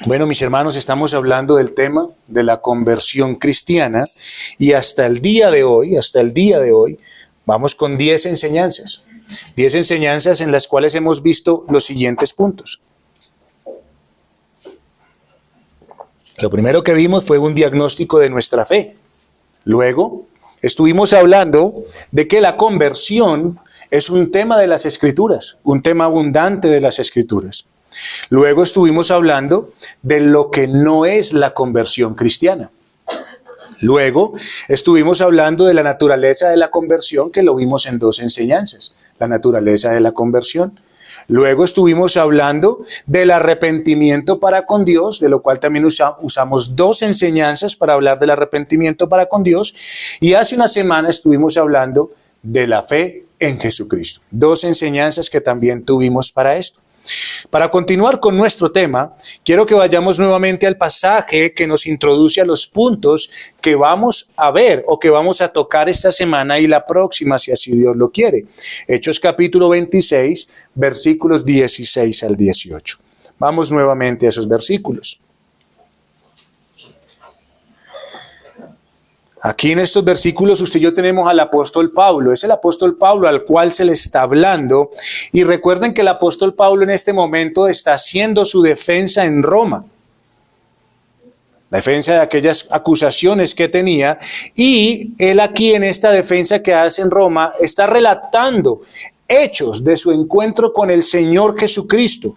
Bueno, mis hermanos, estamos hablando del tema de la conversión cristiana y hasta el día de hoy, vamos con 10 enseñanzas. 10 enseñanzas en las cuales hemos visto los siguientes puntos. Lo primero que vimos fue un diagnóstico de nuestra fe. Luego, estuvimos hablando de que la conversión es un tema de las Escrituras, un tema abundante de las Escrituras. Luego estuvimos hablando de lo que no es la conversión cristiana. Luego estuvimos hablando de la naturaleza de la conversión, que lo vimos en 2 enseñanzas, la naturaleza de la conversión. Luego estuvimos hablando del arrepentimiento para con Dios, de lo cual también usamos 2 enseñanzas para hablar del arrepentimiento para con Dios. Y hace una semana estuvimos hablando de la fe en Jesucristo. 2 enseñanzas que también tuvimos para esto. Para continuar con nuestro tema, quiero que vayamos nuevamente al pasaje que nos introduce a los puntos que vamos a ver o que vamos a tocar esta semana y la próxima, si así Dios lo quiere. Hechos capítulo 26, versículos 16 al 18. Vamos nuevamente a esos versículos. Aquí en estos versículos usted y yo tenemos al apóstol Pablo. Es el apóstol Pablo al cual se le está hablando. Y recuerden que el apóstol Pablo en este momento está haciendo su defensa en Roma. La defensa de aquellas acusaciones que tenía. Y él aquí en esta defensa que hace en Roma está relatando hechos de su encuentro con el Señor Jesucristo,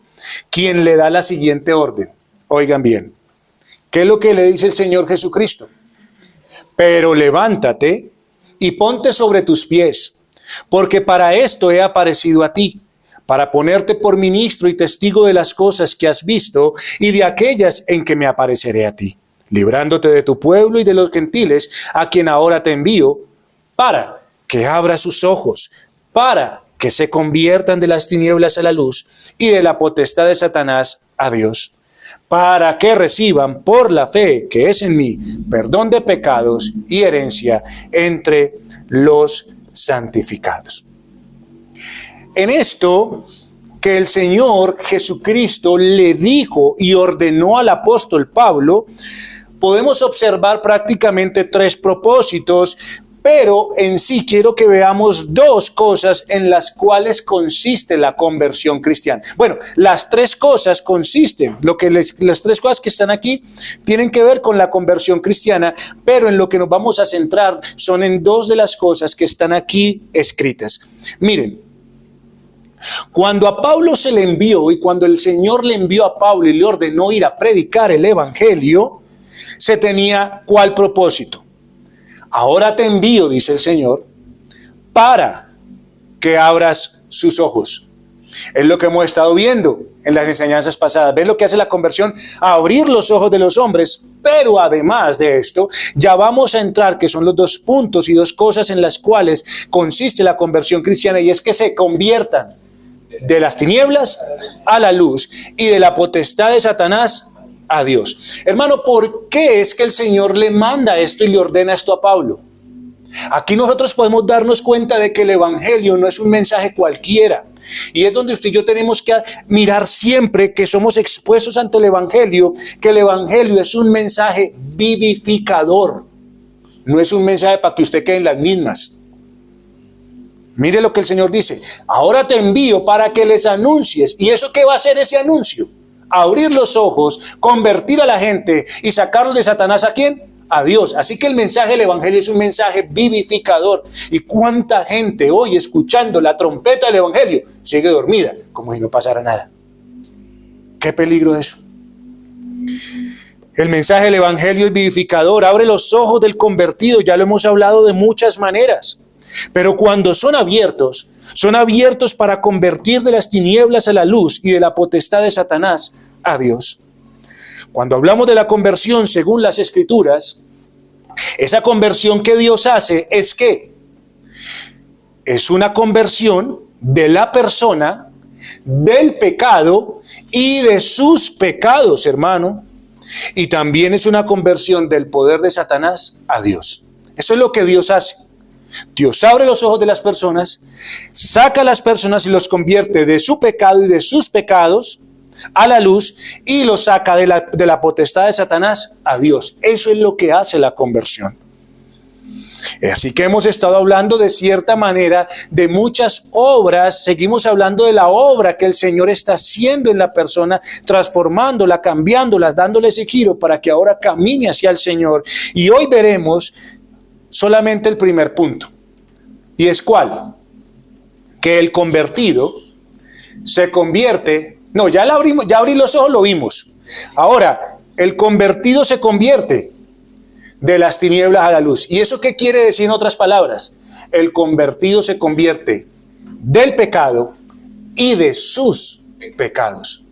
quien le da la siguiente orden. Oigan bien, ¿qué es lo que le dice el Señor Jesucristo? Pero levántate y ponte sobre tus pies, porque para esto he aparecido a ti, para ponerte por ministro y testigo de las cosas que has visto y de aquellas en que me apareceré a ti, librándote de tu pueblo y de los gentiles, a quien ahora te envío, para que abra sus ojos, para que se conviertan de las tinieblas a la luz y de la potestad de Satanás a Dios, para que reciban por la fe que es en mí perdón de pecados y herencia entre los santificados. En esto que el Señor Jesucristo le dijo y ordenó al apóstol Pablo, podemos observar prácticamente 3 propósitos, pero en sí quiero que veamos 2 cosas en las cuales consiste la conversión cristiana. Bueno, las 3 cosas consisten, las 3 cosas que están aquí tienen que ver con la conversión cristiana, pero en lo que nos vamos a centrar son en 2 de las cosas que están aquí escritas. Miren, cuando a Pablo se le envió y cuando el Señor le envió a Pablo y le ordenó ir a predicar el evangelio, se tenía ¿cuál propósito? Ahora te envío, dice el Señor, para que abras sus ojos. Es lo que hemos estado viendo en las enseñanzas pasadas. ¿Ves lo que hace la conversión? Abrir los ojos de los hombres. Pero además de esto, ya vamos a entrar, que son los 2 puntos y 2 cosas en las cuales consiste la conversión cristiana, y es que se conviertan de las tinieblas a la luz y de la potestad de Satanás a Dios. Hermano, ¿por qué es que el Señor le manda esto y le ordena esto a Pablo? Aquí nosotros podemos darnos cuenta de que el evangelio no es un mensaje cualquiera. Y es donde usted y yo tenemos que mirar siempre que somos expuestos ante el evangelio, que el evangelio es un mensaje vivificador. No es un mensaje para que usted quede en las mismas. Mire lo que el Señor dice. Ahora te envío para que les anuncies. ¿Y eso qué va a hacer ese anuncio? Abrir los ojos, convertir a la gente y sacarlos de Satanás. ¿A quién? A Dios. Así que el mensaje del evangelio es un mensaje vivificador. ¿Y cuánta gente hoy escuchando la trompeta del evangelio sigue dormida como si no pasara nada? ¿Qué peligro eso? El mensaje del evangelio es vivificador, abre los ojos del convertido. Ya lo hemos hablado de muchas maneras. Pero cuando son abiertos para convertir de las tinieblas a la luz y de la potestad de Satanás a Dios. Cuando hablamos de la conversión según las Escrituras, esa conversión que Dios hace es que es una conversión de la persona, del pecado y de sus pecados, hermano. Y también es una conversión del poder de Satanás a Dios. Eso es lo que Dios hace. Dios abre los ojos de las personas, saca a las personas y los convierte de su pecado y de sus pecados a la luz y lo saca de la potestad de Satanás a Dios. Eso es lo que hace la conversión. Así que hemos estado hablando de cierta manera de muchas obras, seguimos hablando de la obra que el Señor está haciendo en la persona, transformándola, cambiándola, dándole ese giro para que ahora camine hacia el Señor. Y hoy veremos solamente el primer punto. ¿Y es cuál? Que el convertido se convierte, no, ya abrí los ojos, lo vimos. Ahora, el convertido se convierte de las tinieblas a la luz. ¿Y eso qué quiere decir en otras palabras? El convertido se convierte del pecado y de sus pecados.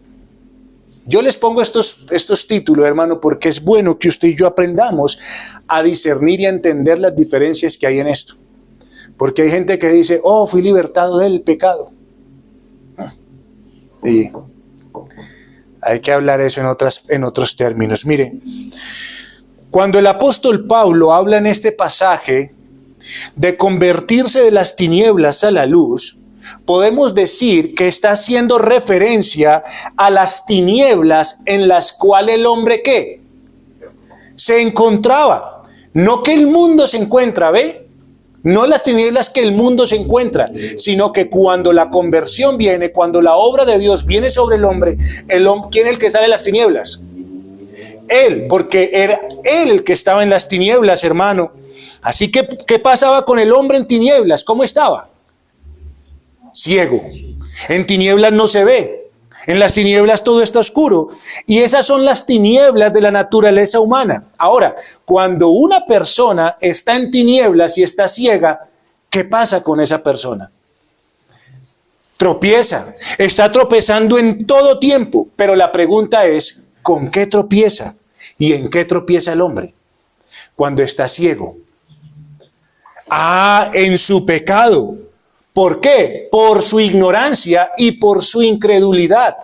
Yo les pongo estos títulos, hermano, porque es bueno que usted y yo aprendamos a discernir y a entender las diferencias que hay en esto. Porque hay gente que dice, oh, fui libertado del pecado. Y hay que hablar eso en otros términos. Mire, cuando el apóstol Pablo habla en este pasaje de convertirse de las tinieblas a la luz, podemos decir que está haciendo referencia a las tinieblas en las cuales el hombre ¿qué? Se encontraba. No que el mundo se encuentra, ¿ve? No las tinieblas que el mundo se encuentra, sino que cuando la conversión viene, cuando la obra de Dios viene sobre el hombre, ¿quién es el que sale de las tinieblas? Él, porque era él el que estaba en las tinieblas, hermano. Así que, ¿qué pasaba con el hombre en tinieblas? ¿Cómo estaba? Ciego. En tinieblas no se ve. En las tinieblas todo está oscuro. Y esas son las tinieblas de la naturaleza humana. Ahora, cuando una persona está en tinieblas y está ciega, ¿qué pasa con esa persona? Tropieza. Está tropezando en todo tiempo. Pero la pregunta es, ¿con qué tropieza? ¿Y en qué tropieza el hombre? Cuando está ciego. En su pecado. ¿Por qué? Por su ignorancia y por su incredulidad.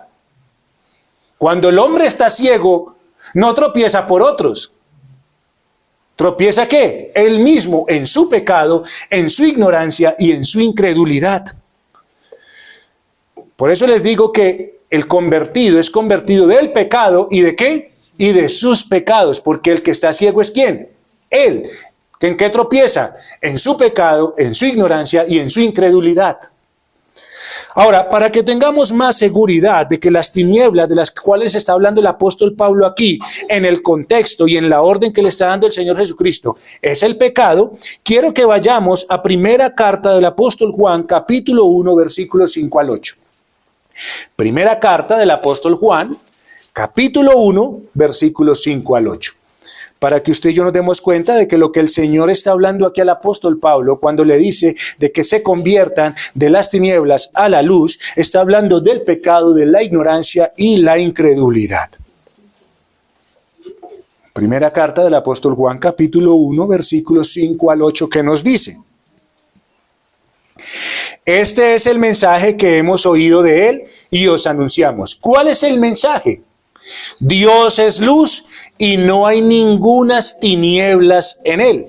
Cuando el hombre está ciego, no tropieza por otros. ¿Tropieza qué? Él mismo en su pecado, en su ignorancia y en su incredulidad. Por eso les digo que el convertido es convertido del pecado y ¿de qué? Y de sus pecados, porque el que está ciego es ¿quién? Él. ¿En qué tropieza? En su pecado, en su ignorancia y en su incredulidad. Ahora, para que tengamos más seguridad de que las tinieblas de las cuales está hablando el apóstol Pablo aquí, en el contexto y en la orden que le está dando el Señor Jesucristo, es el pecado, quiero que vayamos a primera carta del apóstol Juan, capítulo 1, versículos 5 al 8. Primera carta del apóstol Juan, capítulo 1, versículos 5 al 8. Para que usted y yo nos demos cuenta de que lo que el Señor está hablando aquí al apóstol Pablo, cuando le dice de que se conviertan de las tinieblas a la luz, está hablando del pecado, de la ignorancia y la incredulidad. Primera carta del apóstol Juan, capítulo 1, versículos 5 al 8, que nos dice: este es el mensaje que hemos oído de él y os anunciamos. ¿Cuál es el mensaje? Dios es luz y no hay ningunas tinieblas en él.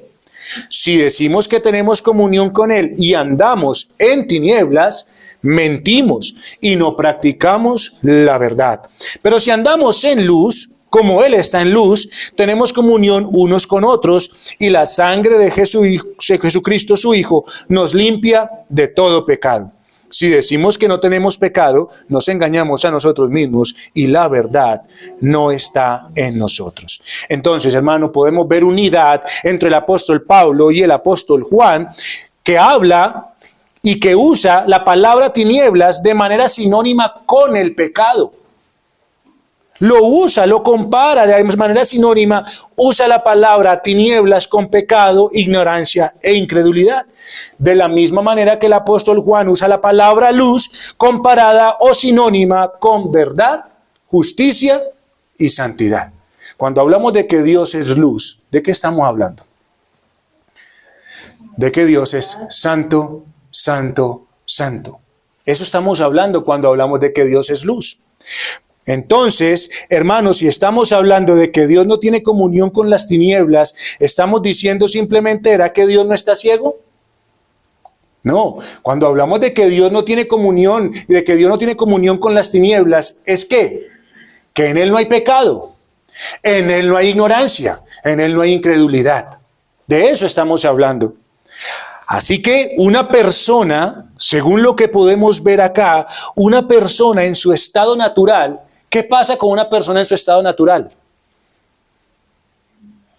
Si decimos que tenemos comunión con él y andamos en tinieblas, mentimos y no practicamos la verdad. Pero si andamos en luz, como él está en luz, tenemos comunión unos con otros y la sangre de Jesucristo su Hijo nos limpia de todo pecado. Si decimos que no tenemos pecado, nos engañamos a nosotros mismos y la verdad no está en nosotros. Entonces, hermano, podemos ver unidad entre el apóstol Pablo y el apóstol Juan, que habla y que usa la palabra tinieblas de manera sinónima con el pecado. Lo usa, lo compara de manera sinónima, usa la palabra tinieblas con pecado, ignorancia e incredulidad. De la misma manera que el apóstol Juan usa la palabra luz comparada o sinónima con verdad, justicia y santidad. Cuando hablamos de que Dios es luz, ¿de qué estamos hablando? De que Dios es santo, santo, santo. Eso estamos hablando cuando hablamos de que Dios es luz. Entonces, hermanos, si estamos hablando de que Dios no tiene comunión con las tinieblas, ¿estamos diciendo simplemente, ¿era que Dios no está ciego? No, cuando hablamos de que Dios no tiene comunión, de que Dios no tiene comunión con las tinieblas, ¿es qué? que en Él no hay pecado, en Él no hay ignorancia, en Él no hay incredulidad. De eso estamos hablando. Así que una persona, según lo que podemos ver acá, una persona en su estado natural, ¿qué pasa con una persona en su estado natural?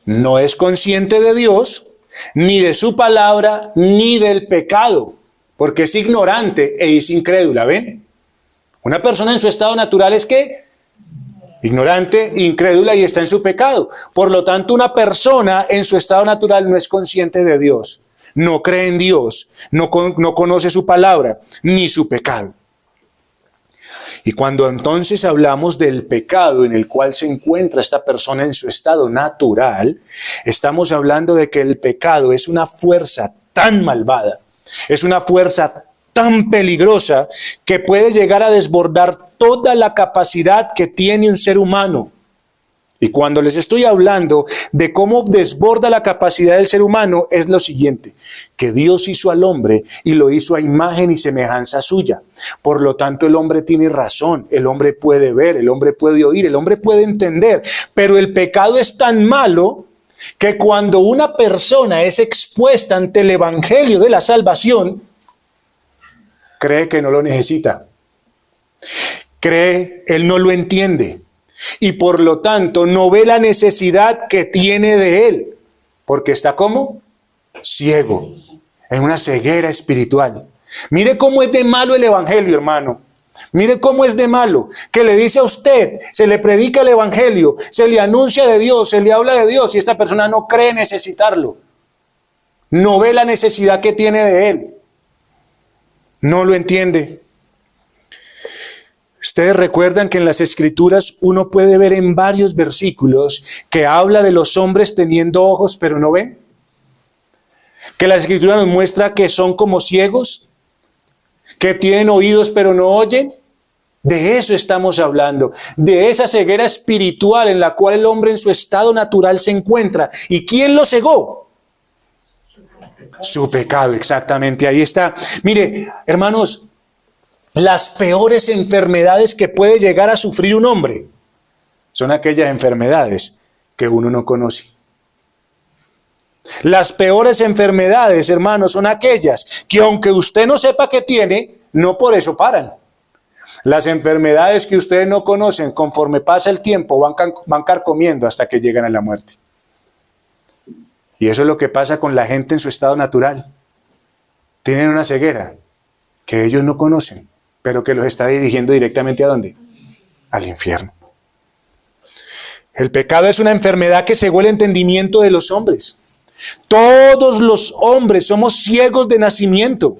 No es consciente de Dios, ni de su palabra, ni del pecado, porque es ignorante e es incrédula, ¿ven? Una persona en su estado natural es ¿qué? Ignorante, incrédula y está en su pecado. Por lo tanto, una persona en su estado natural no es consciente de Dios, no cree en Dios, no conoce su palabra, ni su pecado. Y cuando entonces hablamos del pecado en el cual se encuentra esta persona en su estado natural, estamos hablando de que el pecado es una fuerza tan malvada, es una fuerza tan peligrosa que puede llegar a desbordar toda la capacidad que tiene un ser humano. Y cuando les estoy hablando de cómo desborda la capacidad del ser humano, es lo siguiente, que Dios hizo al hombre y lo hizo a imagen y semejanza suya. Por lo tanto, el hombre tiene razón, el hombre puede ver, el hombre puede oír, el hombre puede entender, pero el pecado es tan malo que cuando una persona es expuesta ante el evangelio de la salvación, cree que no lo necesita, cree, él no lo entiende. Y por lo tanto no ve la necesidad que tiene de él, porque está como ciego, en una ceguera espiritual. Mire cómo es de malo el evangelio, hermano. Mire cómo es de malo, que le dice a usted, se le predica el evangelio, se le anuncia de Dios, se le habla de Dios y esta persona no cree necesitarlo. No ve la necesidad que tiene de él. No lo entiende. Ustedes recuerdan que en las Escrituras uno puede ver en varios versículos que habla de los hombres teniendo ojos pero no ven. Que la Escritura nos muestra que son como ciegos, que tienen oídos pero no oyen. De eso estamos hablando, de esa ceguera espiritual en la cual el hombre en su estado natural se encuentra. ¿Y quién lo cegó? Su pecado, exactamente, ahí está. Mire, hermanos, las peores enfermedades que puede llegar a sufrir un hombre son aquellas enfermedades que uno no conoce. Las peores enfermedades, hermanos, son aquellas que aunque usted no sepa que tiene, no por eso paran. Las enfermedades que ustedes no conocen, conforme pasa el tiempo, van carcomiendo hasta que llegan a la muerte. Y eso es lo que pasa con la gente en su estado natural. Tienen una ceguera que ellos no conocen, pero que los está dirigiendo directamente ¿a dónde? Al infierno. El pecado es una enfermedad que cegó el entendimiento de los hombres. Todos los hombres somos ciegos de nacimiento,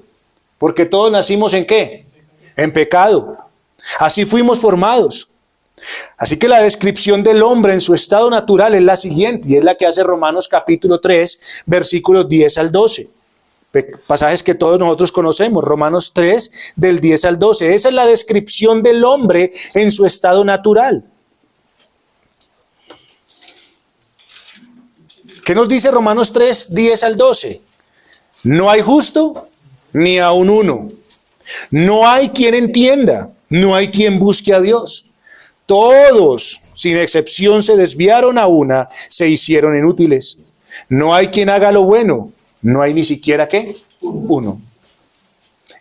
porque todos nacimos ¿en qué? En pecado. Así fuimos formados. Así que la descripción del hombre en su estado natural es la siguiente, y es la que hace Romanos capítulo 3, versículos 10 al 12. Pasajes que todos nosotros conocemos, Romanos 3, del 10 al 12. Esa es la descripción del hombre en su estado natural. ¿Qué nos dice Romanos 3, 10 al 12? No hay justo, ni aun uno. No hay quien entienda, no hay quien busque a Dios. Todos, sin excepción, se desviaron a una, se hicieron inútiles. No hay quien haga lo bueno, no hay ni siquiera ¿qué? Uno.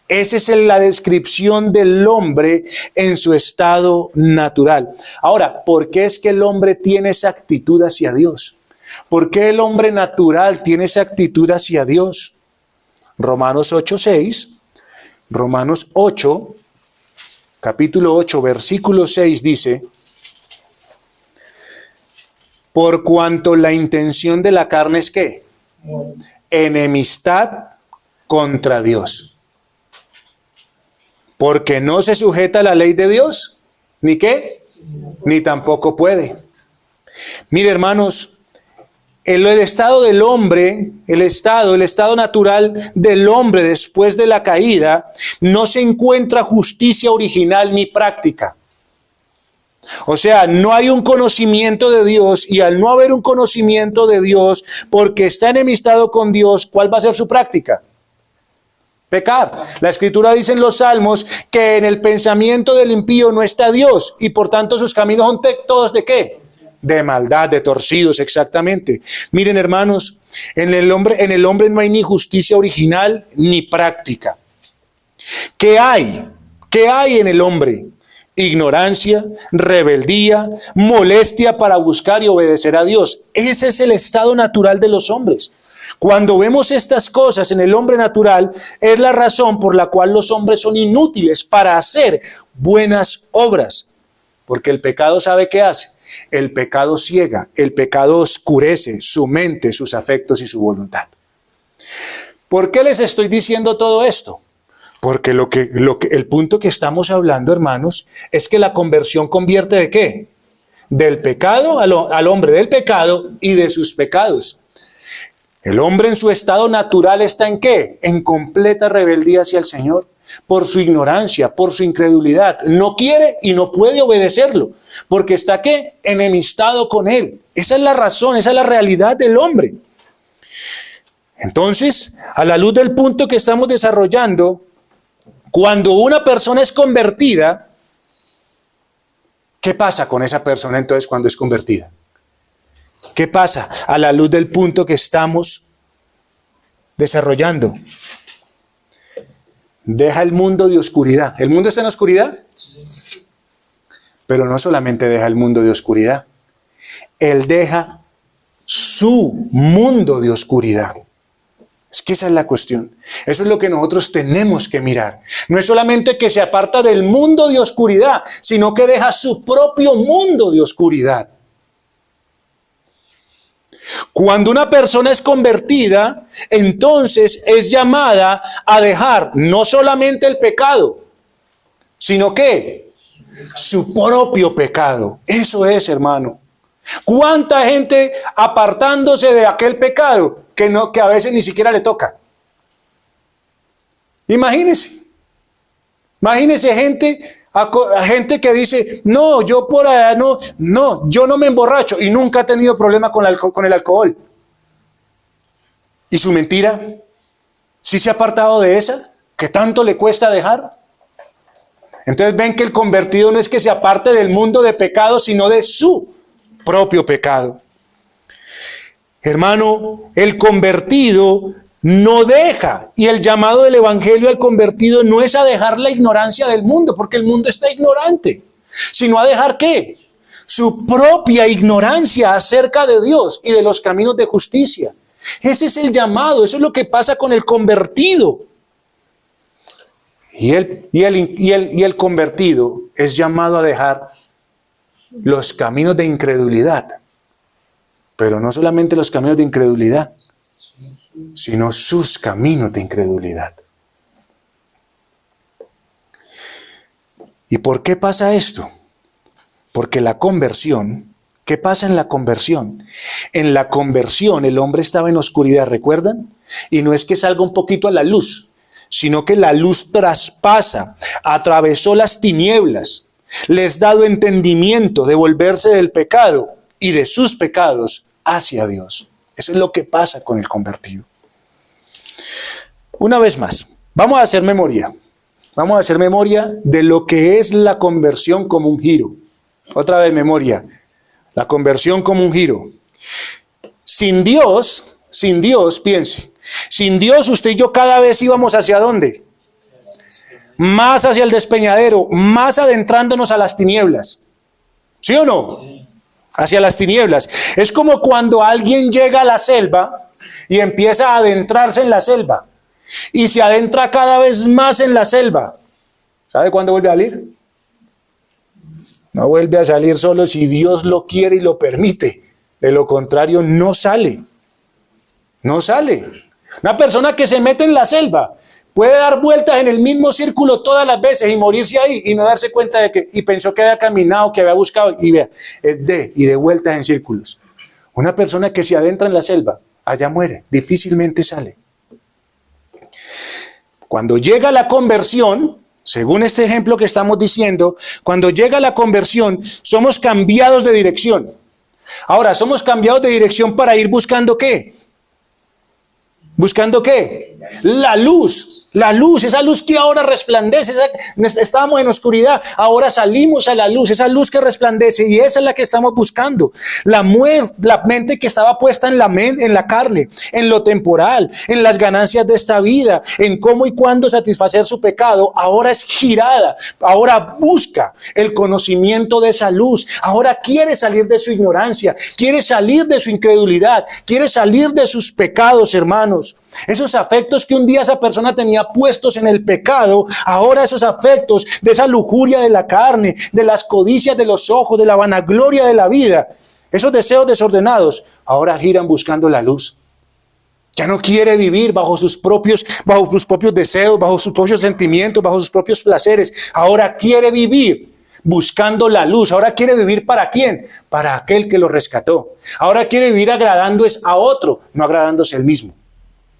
Esa es la descripción del hombre en su estado natural. Ahora, ¿por qué es que el hombre tiene esa actitud hacia Dios? ¿Por qué el hombre natural tiene esa actitud hacia Dios? Romanos 8, 6. Romanos 8, capítulo 8, versículo 6 dice: por cuanto la intención de la carne es ¿qué? Enemistad contra Dios. Porque no se sujeta a la ley de Dios, ¿ni qué? Ni tampoco puede. Mire, hermanos, el estado del hombre, el estado natural del hombre después de la caída, no se encuentra justicia original ni práctica. O sea, no hay un conocimiento de Dios, y al no haber un conocimiento de Dios, porque está enemistado con Dios, ¿cuál va a ser su práctica? Pecar. La Escritura dice en los Salmos que en el pensamiento del impío no está Dios y por tanto sus caminos son todos ¿de qué? De maldad, de torcidos, exactamente. Miren, hermanos, en el hombre no hay ni justicia original ni práctica. ¿Qué hay? ¿Qué hay en el hombre? Ignorancia, rebeldía, molestia para buscar y obedecer a Dios. Ese es el estado natural de los hombres. Cuando vemos estas cosas en el hombre natural, es la razón por la cual los hombres son inútiles para hacer buenas obras. Porque el pecado, ¿sabe qué hace? El pecado ciega, el pecado oscurece su mente, sus afectos y su voluntad. ¿Por qué les estoy diciendo todo esto? Porque el punto que estamos hablando, hermanos, es que la conversión convierte ¿de qué? Del pecado al hombre del pecado y de sus pecados. El hombre en su estado natural está ¿en qué? En completa rebeldía hacia el Señor. Por su ignorancia, por su incredulidad. No quiere y no puede obedecerlo. Porque está ¿qué? Enemistado con Él. Esa es la razón, esa es la realidad del hombre. Entonces, a la luz del punto que estamos desarrollando, cuando una persona es convertida, ¿qué pasa con esa persona entonces cuando es convertida? ¿Qué pasa a la luz del punto que estamos desarrollando? Deja el mundo de oscuridad. ¿El mundo está en oscuridad? Pero no solamente deja el mundo de oscuridad. Él deja su mundo de oscuridad. Es que esa es la cuestión. Eso es lo que nosotros tenemos que mirar. No es solamente que se aparta del mundo de oscuridad, sino que deja su propio mundo de oscuridad. Cuando una persona es convertida, entonces es llamada a dejar no solamente el pecado, sino que su propio pecado. Eso es, hermano. ¿Cuánta gente apartándose de aquel pecado que a veces ni siquiera le toca? Imagínense gente que dice, no, yo por allá yo no me emborracho y nunca ha tenido problema con el alcohol. ¿Y su mentira? ¿Sí se ha apartado de esa? ¿Que tanto le cuesta dejar? Entonces ven que el convertido no es que se aparte del mundo de pecado, sino de su propio pecado. Hermano, el convertido no deja, y el llamado del evangelio al convertido no es a dejar la ignorancia del mundo, porque el mundo está ignorante, sino a dejar ¿qué? Su propia ignorancia acerca de Dios y de los caminos de justicia. Ese es el llamado, eso es lo que pasa con el convertido. Y el convertido es llamado a dejar los caminos de incredulidad, pero no solamente los caminos de incredulidad, sino sus caminos de incredulidad. ¿Y por qué pasa esto? Porque la conversión, ¿qué pasa en la conversión? En la conversión el hombre estaba en oscuridad, ¿recuerdan? Y no es que salga un poquito a la luz, sino que la luz traspasa, atravesó las tinieblas, les ha dado entendimiento de volverse del pecado y de sus pecados hacia Dios. Eso es lo que pasa con el convertido. Una vez más, vamos a hacer memoria. Vamos a hacer memoria de lo que es la conversión como un giro. Otra vez memoria. La conversión como un giro. Sin Dios, piense. Sin Dios, usted y yo cada vez íbamos ¿hacia dónde? Más hacia el despeñadero, más adentrándonos a las tinieblas. ¿Sí o no? Hacia las tinieblas. Es como cuando alguien llega a la selva y empieza a adentrarse en la selva. Y se adentra cada vez más en la selva. ¿Sabe cuándo vuelve a salir? No vuelve a salir solo si Dios lo quiere y lo permite. De lo contrario, no sale. No sale. Una persona que se mete en la selva puede dar vueltas en el mismo círculo todas las veces y morirse ahí y no darse cuenta de que, y pensó que había caminado, que había buscado, y vea, es de vueltas en círculos. Una persona que se adentra en la selva, allá muere, difícilmente sale. Cuando llega la conversión, según este ejemplo que estamos diciendo, cuando llega la conversión, somos cambiados de dirección. Ahora, somos cambiados de dirección para ir buscando ¿qué? ¿Buscando qué? La luz. La luz, esa luz que ahora resplandece, estábamos en oscuridad, ahora salimos a la luz, esa luz que resplandece, y esa es la que estamos buscando. La mente que estaba puesta en la carne, en lo temporal, en las ganancias de esta vida, en cómo y cuándo satisfacer su pecado, ahora es girada, ahora busca el conocimiento de esa luz, ahora quiere salir de su ignorancia, quiere salir de su incredulidad, quiere salir de sus pecados, hermanos. Esos afectos que un día esa persona tenía puestos en el pecado, ahora esos afectos de esa lujuria de la carne, de las codicias de los ojos, de la vanagloria de la vida, esos deseos desordenados, ahora giran buscando la luz. Ya no quiere vivir bajo sus propios deseos, bajo sus propios sentimientos, bajo sus propios placeres. Ahora quiere vivir buscando la luz. Ahora quiere vivir ¿para quién? Para aquel que lo rescató. Ahora quiere vivir agradando a otro, no agradándose él mismo.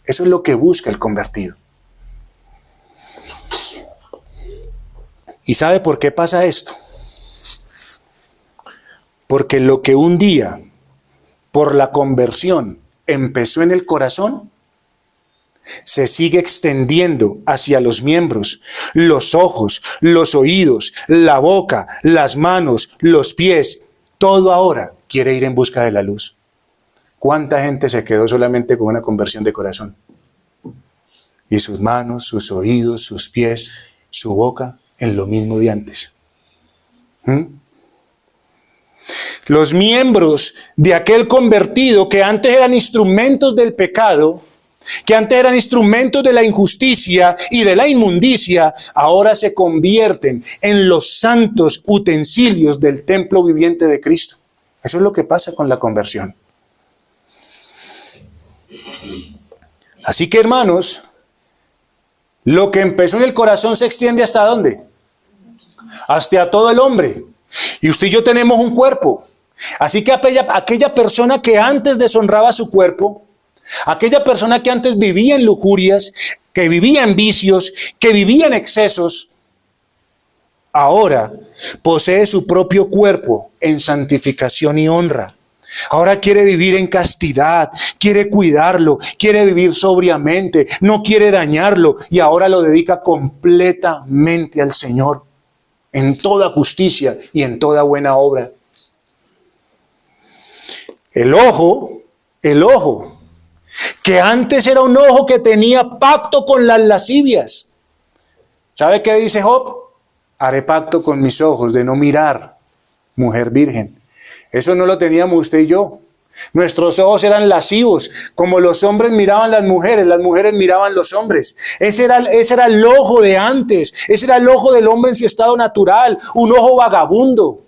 Eso es lo que busca el convertido. ¿Y sabe por qué pasa esto? Porque lo que un día, por la conversión, empezó en el corazón, se sigue extendiendo hacia los miembros, los ojos, los oídos, la boca, las manos, los pies. Todo ahora quiere ir en busca de la luz. ¿Cuánta gente se quedó solamente con una conversión de corazón? Y sus manos, sus oídos, sus pies, su boca, en lo mismo de antes. Los miembros de aquel convertido que antes eran instrumentos del pecado, que antes eran instrumentos de la injusticia y de la inmundicia, ahora se convierten en los santos utensilios del templo viviente de Cristo. Eso es lo que pasa con la conversión. Así que, hermanos, lo que empezó en el corazón se extiende ¿hasta dónde? Hasta todo el hombre. Y usted y yo tenemos un cuerpo. Así que aquella persona que antes deshonraba su cuerpo, aquella persona que antes vivía en lujurias, que vivía en vicios, que vivía en excesos, ahora posee su propio cuerpo en santificación y honra. Ahora quiere vivir en castidad, quiere cuidarlo, quiere vivir sobriamente, no quiere dañarlo, y ahora lo dedica completamente al Señor, en toda justicia y en toda buena obra. El ojo, que antes era un ojo que tenía pacto con las lascivias. ¿Sabe qué dice Job? Haré pacto con mis ojos de no mirar mujer virgen. Eso no lo teníamos usted y yo. Nuestros ojos eran lascivos, como los hombres miraban las mujeres miraban los hombres. Ese era el ojo de antes, ese era el ojo del hombre en su estado natural, un ojo vagabundo,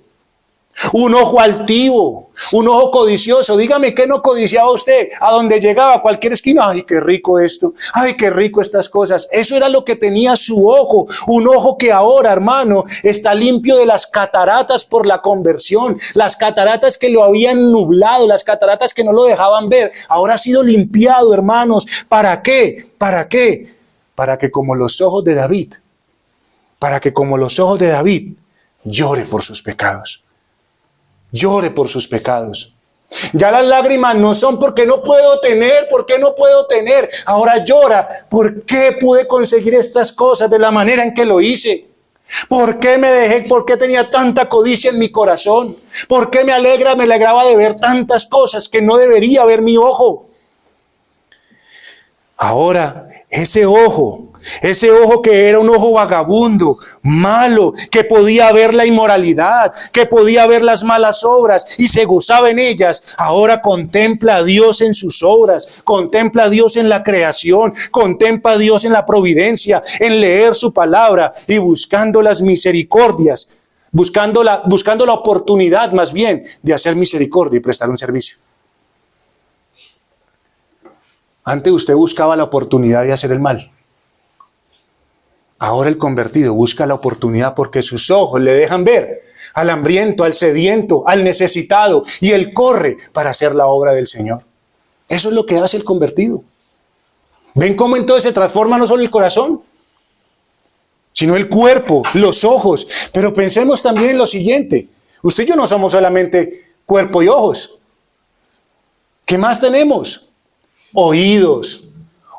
un ojo altivo, un ojo codicioso. Dígame, ¿qué no codiciaba usted? A donde llegaba, a cualquier esquina, ¡ay, qué rico esto! ¡Ay, qué rico estas cosas! Eso era lo que tenía su ojo, un ojo que ahora, hermano, está limpio de las cataratas por la conversión, las cataratas que lo habían nublado, las cataratas que no lo dejaban ver. Ahora ha sido limpiado, hermanos. ¿Para qué? ¿Para qué? Para que como los ojos de David, llore por sus pecados. Llore por sus pecados. Ya las lágrimas no son porque no puedo tener, Ahora llora, ¿por qué pude conseguir estas cosas de la manera en que lo hice? ¿Por qué me dejé? ¿Por qué tenía tanta codicia en mi corazón? ¿Por qué me alegraba de ver tantas cosas que no debería ver mi ojo? Ahora, ese ojo que era un ojo vagabundo, malo, que podía ver la inmoralidad, que podía ver las malas obras y se gozaba en ellas, ahora contempla a Dios en sus obras, contempla a Dios en la creación, contempla a Dios en la providencia, en leer su palabra y buscando las misericordias, buscando la oportunidad más bien de hacer misericordia y prestar un servicio. Antes usted buscaba la oportunidad de hacer el mal. Ahora el convertido busca la oportunidad porque sus ojos le dejan ver al hambriento, al sediento, al necesitado, y él corre para hacer la obra del Señor. Eso es lo que hace el convertido. ¿Ven cómo entonces se transforma no solo el corazón, sino el cuerpo, los ojos? Pero pensemos también en lo siguiente. Usted y yo no somos solamente cuerpo y ojos. ¿Qué más tenemos? Oídos.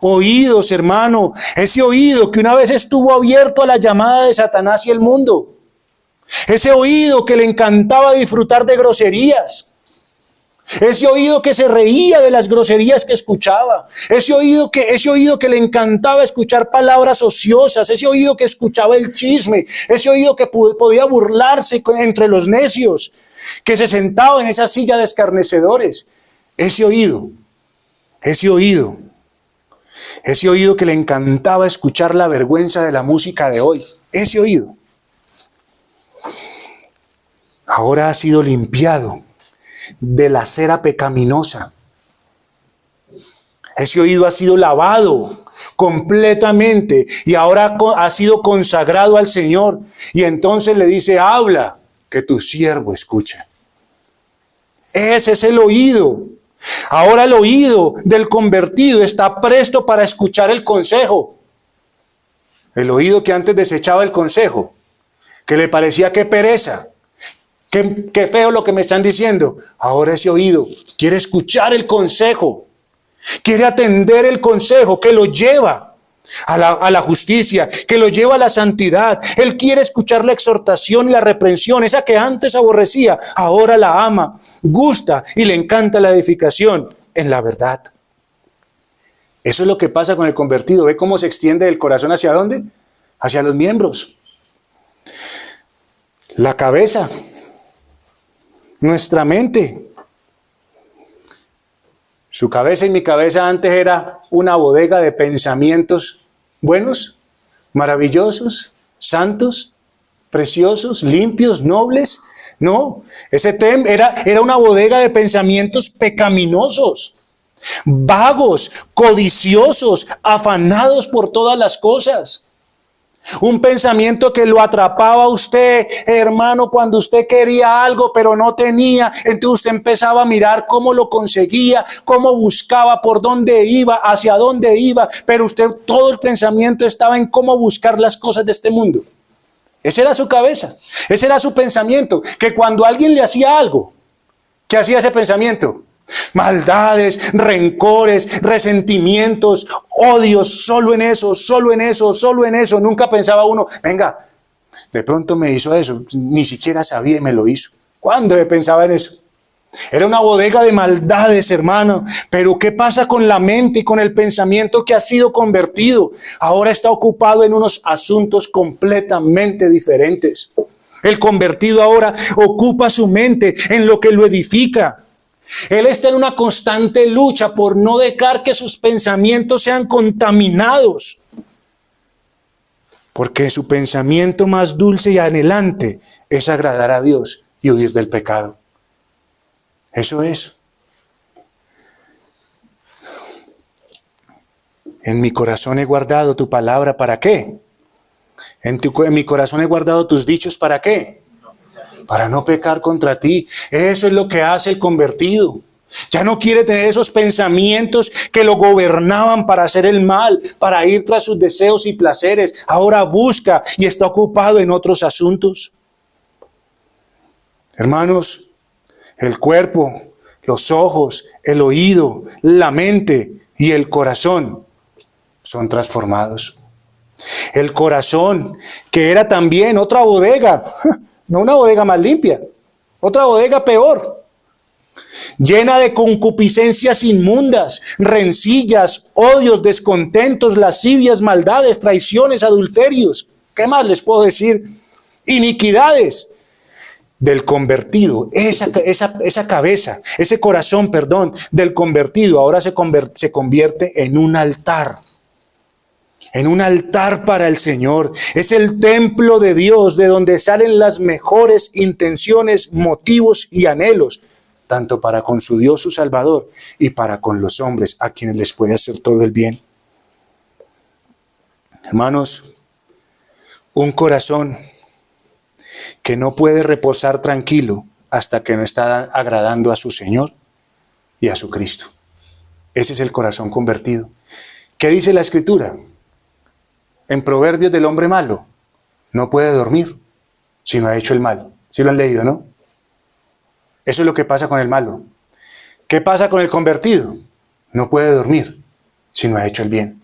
Oídos, hermano, ese oído que una vez estuvo abierto a la llamada de Satanás y el mundo. Ese oído que le encantaba disfrutar de groserías. Ese oído que se reía de las groserías que escuchaba. Ese oído que le encantaba escuchar palabras ociosas. Ese oído que escuchaba el chisme. Ese oído que podía burlarse entre los necios. Que se sentaba en esa silla de escarnecedores. Ese oído que le encantaba escuchar la vergüenza de la música de hoy. Ese oído. Ahora ha sido limpiado de la cera pecaminosa. Ese oído ha sido lavado completamente y ahora ha sido consagrado al Señor. Y entonces le dice, habla, que tu siervo escucha. Ese es el oído. Ahora el oído del convertido está presto para escuchar el consejo. El oído que antes desechaba el consejo, que le parecía que pereza. Qué feo lo que me están diciendo. Ahora ese oído quiere escuchar el consejo. Quiere atender el consejo que lo lleva a la justicia, que lo lleva a la santidad. Él quiere escuchar la exhortación y la reprensión. Esa que antes aborrecía, ahora la ama, gusta y le encanta la edificación en la verdad. Eso es lo que pasa con el convertido. ¿Ve cómo se extiende el corazón hacia dónde? Hacia los miembros. La cabeza. Nuestra mente. Su cabeza y mi cabeza antes era una bodega de pensamientos buenos, maravillosos, santos, preciosos, limpios, nobles. No, era una bodega de pensamientos pecaminosos, vagos, codiciosos, afanados por todas las cosas. Un pensamiento que lo atrapaba a usted, hermano, cuando usted quería algo pero no tenía. Entonces usted empezaba a mirar cómo lo conseguía, cómo buscaba, por dónde iba, hacia dónde iba. Pero usted, todo el pensamiento estaba en cómo buscar las cosas de este mundo. Esa era su cabeza, ese era su pensamiento. Que cuando alguien le hacía algo, ¿qué hacía ese pensamiento? Maldades, rencores, resentimientos, odios, solo en eso, solo en eso, solo en eso. Nunca pensaba uno, venga, de pronto me hizo eso, ni siquiera sabía y me lo hizo. ¿Cuándo pensaba en eso? Era una bodega de maldades, hermano. Pero ¿qué pasa con la mente y con el pensamiento que ha sido convertido? Ahora está ocupado en unos asuntos completamente diferentes. El convertido ahora ocupa su mente en lo que lo edifica. Él está en una constante lucha por no dejar que sus pensamientos sean contaminados. Porque su pensamiento más dulce y anhelante es agradar a Dios y huir del pecado. Eso es. En mi corazón he guardado tu palabra, ¿para qué? En mi corazón he guardado tus dichos, ¿para qué? Para no pecar contra ti. Eso es lo que hace el convertido. Ya no quiere tener esos pensamientos que lo gobernaban para hacer el mal, para ir tras sus deseos y placeres. Ahora busca y está ocupado en otros asuntos. Hermanos, el cuerpo, los ojos, el oído, la mente y el corazón son transformados. El corazón, que era también otra bodega, no una bodega más limpia, otra bodega peor, llena de concupiscencias inmundas, rencillas, odios, descontentos, lascivias, maldades, traiciones, adulterios. ¿Qué más les puedo decir? Iniquidades. Del convertido, esa cabeza, ese corazón, del convertido, ahora se convierte en un altar. En un altar para el Señor. Es el templo de Dios, de donde salen las mejores intenciones, motivos y anhelos, tanto para con su Dios, su Salvador, y para con los hombres, a quienes les puede hacer todo el bien. Hermanos, un corazón que no puede reposar tranquilo hasta que no está agradando a su Señor y a su Cristo. Ese es el corazón convertido. ¿Qué dice la Escritura? En Proverbios del hombre malo, no puede dormir si no ha hecho el mal. ¿Sí lo han leído, no? Eso es lo que pasa con el malo. ¿Qué pasa con el convertido? No puede dormir si no ha hecho el bien.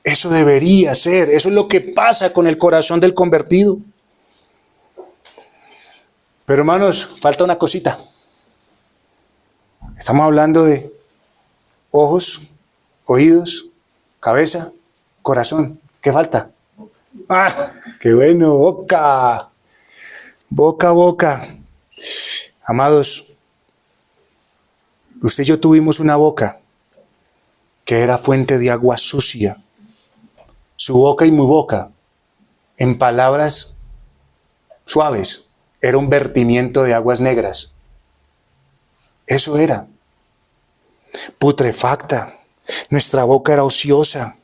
Eso debería ser, eso es lo que pasa con el corazón del convertido. Pero hermanos, falta una cosita. Estamos hablando de ojos, oídos, cabeza, corazón. ¿Qué falta? ¡Ah! ¡Qué bueno! ¡Boca! Boca, boca. Amados, usted y yo tuvimos una boca que era fuente de agua sucia. Su boca y mi boca, en palabras suaves, era un vertimiento de aguas negras. Eso era. Putrefacta. Nuestra boca era ociosa.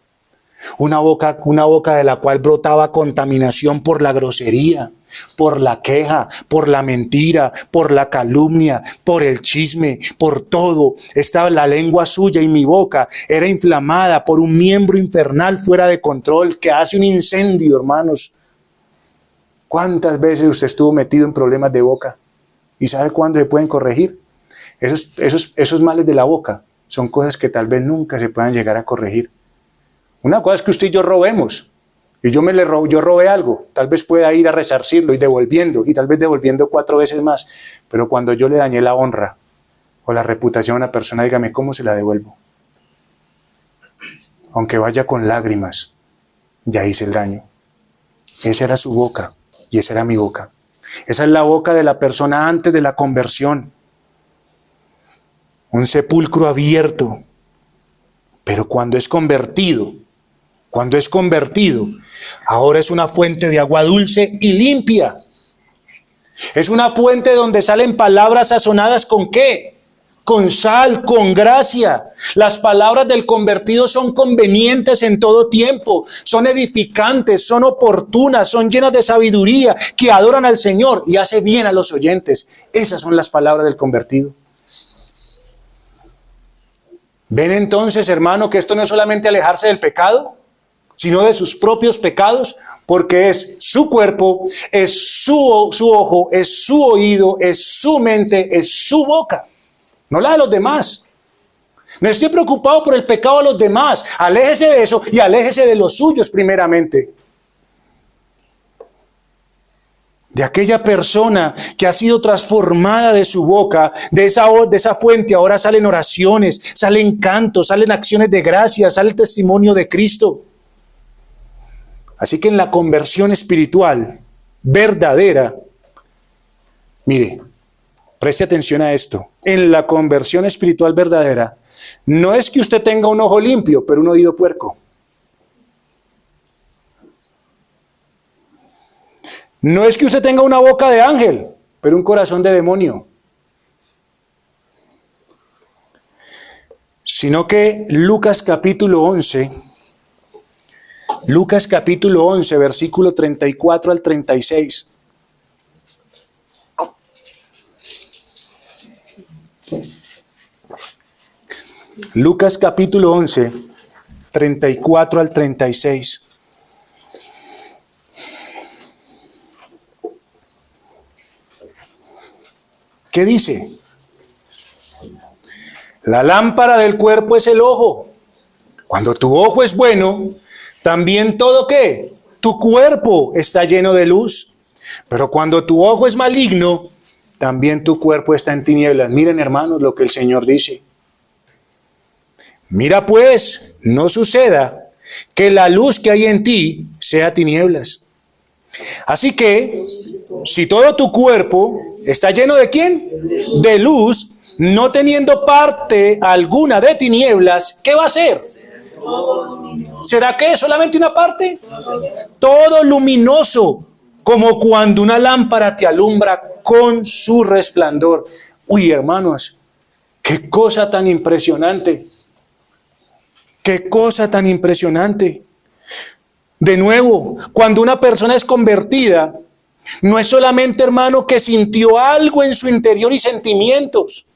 Una boca de la cual brotaba contaminación por la grosería, por la queja, por la mentira, por la calumnia, por el chisme, por todo. Estaba la lengua suya y mi boca era inflamada por un miembro infernal fuera de control que hace un incendio, hermanos. ¿Cuántas veces usted estuvo metido en problemas de boca? ¿Y sabe cuándo se pueden corregir? Esos males de la boca son cosas que tal vez nunca se puedan llegar a corregir. Una cosa es que usted y yo robemos, y yo robé algo, tal vez pueda ir a resarcirlo y devolviendo, y tal vez devolviendo 4 veces más, pero cuando yo le dañé la honra o la reputación a una persona, dígame, ¿cómo se la devuelvo? Aunque vaya con lágrimas, ya hice el daño. Esa era su boca, y esa era mi boca. Esa es la boca de la persona antes de la conversión. Un sepulcro abierto, pero cuando es convertido, ahora es una fuente de agua dulce y limpia. Es una fuente donde salen palabras sazonadas ¿con qué? Con sal, con gracia. Las palabras del convertido son convenientes en todo tiempo, son edificantes, son oportunas, son llenas de sabiduría, que adoran al Señor y hace bien a los oyentes. Esas son las palabras del convertido. ¿Ven entonces, hermano, que esto no es solamente alejarse del pecado, sino de sus propios pecados? Porque es su cuerpo, es su ojo, es su oído, es su mente, es su boca, no la de los demás. No estoy preocupado por el pecado de los demás. Aléjese de eso y aléjese de los suyos primeramente. De aquella persona que ha sido transformada de su boca, de esa fuente, ahora salen oraciones, salen cantos, salen acciones de gracia, sale el testimonio de Cristo. Así que en la conversión espiritual verdadera, mire, preste atención a esto. En la conversión espiritual verdadera, no es que usted tenga un ojo limpio, pero un oído puerco. No es que usted tenga una boca de ángel, pero un corazón de demonio. Sino que Lucas capítulo 11, versículo 34 al 36. Lucas capítulo 11, 34 al 36. ¿Qué dice? La lámpara del cuerpo es el ojo. Cuando tu ojo es bueno, también todo ¿qué? Tu cuerpo está lleno de luz. Pero cuando tu ojo es maligno, también tu cuerpo está en tinieblas. Miren, hermanos, lo que el Señor dice. Mira pues, no suceda que la luz que hay en ti sea tinieblas. Así que, si todo tu cuerpo está lleno ¿de quién? De luz, no teniendo parte alguna de tinieblas, ¿qué va a hacer? ¿Será que es solamente una parte? Todo luminoso, como cuando una lámpara te alumbra con su resplandor. Uy, hermanos, qué cosa tan impresionante. Qué cosa tan impresionante. De nuevo, cuando una persona es convertida, no es solamente, hermano, que sintió algo en su interior y sentimientos.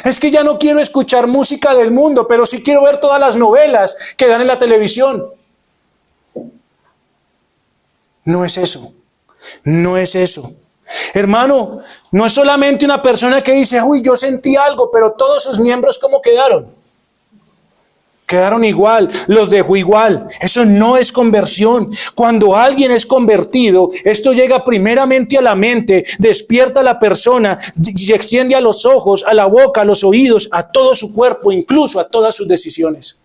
Es que ya no quiero escuchar música del mundo, pero sí quiero ver todas las novelas que dan en la televisión. No es eso. No es eso. Hermano, no es solamente una persona que dice, uy, yo sentí algo, pero todos sus miembros, ¿cómo quedaron? quedaron igual, los dejó igual. Eso no es conversión. Cuando alguien es convertido, esto llega primeramente a la mente, despierta a la persona, se extiende a los ojos, a la boca, a los oídos, a todo su cuerpo, incluso a todas sus decisiones.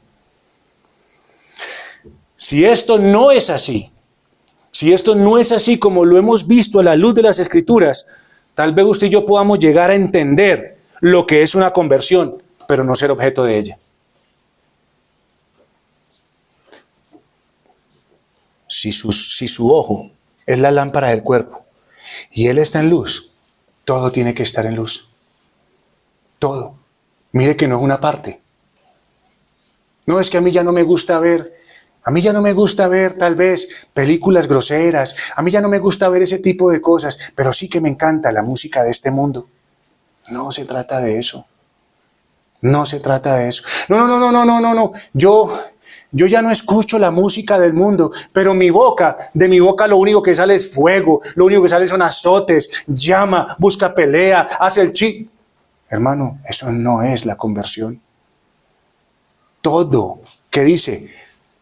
Si esto no es así, si esto no es así como lo hemos visto a la luz de las Escrituras, tal vez usted y yo podamos llegar a entender lo que es una conversión, pero no ser objeto de ella. Si su ojo es la lámpara del cuerpo y él está en luz, todo tiene que estar en luz. Todo. Mire que no es una parte. No, es que a mí ya no me gusta ver tal vez películas groseras, a mí ya no me gusta ver ese tipo de cosas, pero sí que me encanta la música de este mundo. No se trata de eso. No se trata de eso. No. Yo ya no escucho la música del mundo, pero de mi boca lo único que sale es fuego, lo único que sale son azotes, llama, busca pelea, hace el chi. Hermano, eso no es la conversión. Todo, ¿qué dice?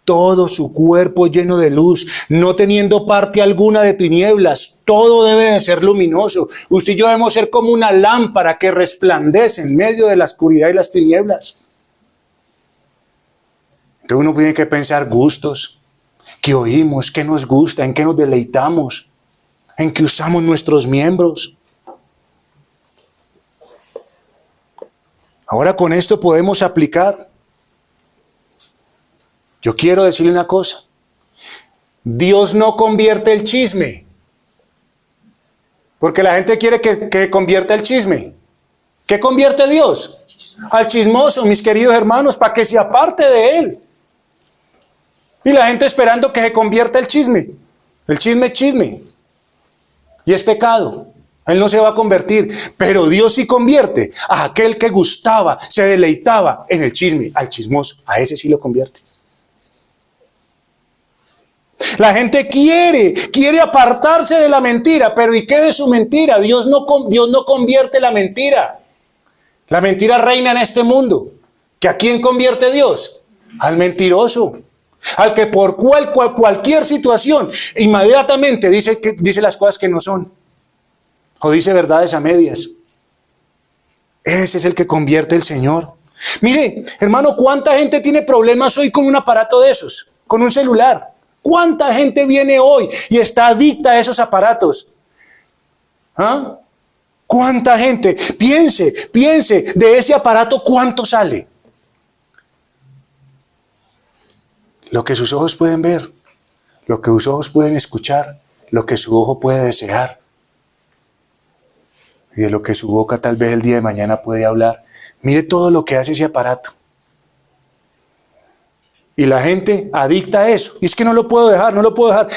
Todo su cuerpo lleno de luz, no teniendo parte alguna de tinieblas, todo debe de ser luminoso. Usted y yo debemos ser como una lámpara que resplandece en medio de la oscuridad y las tinieblas. Entonces uno tiene que pensar gustos, qué oímos, qué nos gusta, en qué nos deleitamos, en qué usamos nuestros miembros. Ahora con esto podemos aplicar. Yo quiero decirle una cosa. Dios no convierte el chisme. Porque la gente quiere que convierta el chisme. ¿Qué convierte Dios? Al chismoso, mis queridos hermanos, para que se aparte de él. Y la gente esperando que se convierta el chisme. El chisme es chisme. Y es pecado. Él no se va a convertir. Pero Dios sí convierte a aquel que gustaba, se deleitaba en el chisme, al chismoso. A ese sí lo convierte. La gente quiere apartarse de la mentira, pero ¿y qué de su mentira? Dios no convierte la mentira. La mentira reina en este mundo. ¿Que a quién convierte Dios? Al mentiroso. Al que por cualquier situación inmediatamente dice las cosas que no son. O dice verdades a medias. Ese es el que convierte el Señor. Mire, hermano, ¿cuánta gente tiene problemas hoy con un aparato de esos? Con un celular. ¿Cuánta gente viene hoy y está adicta a esos aparatos? ¿Ah? ¿Cuánta gente? Piense, de ese aparato, ¿cuánto sale? Lo que sus ojos pueden ver, lo que sus ojos pueden escuchar, lo que su ojo puede desear. Y de lo que su boca tal vez el día de mañana puede hablar. Mire todo lo que hace ese aparato. Y la gente adicta a eso. Y es que no lo puedo dejar.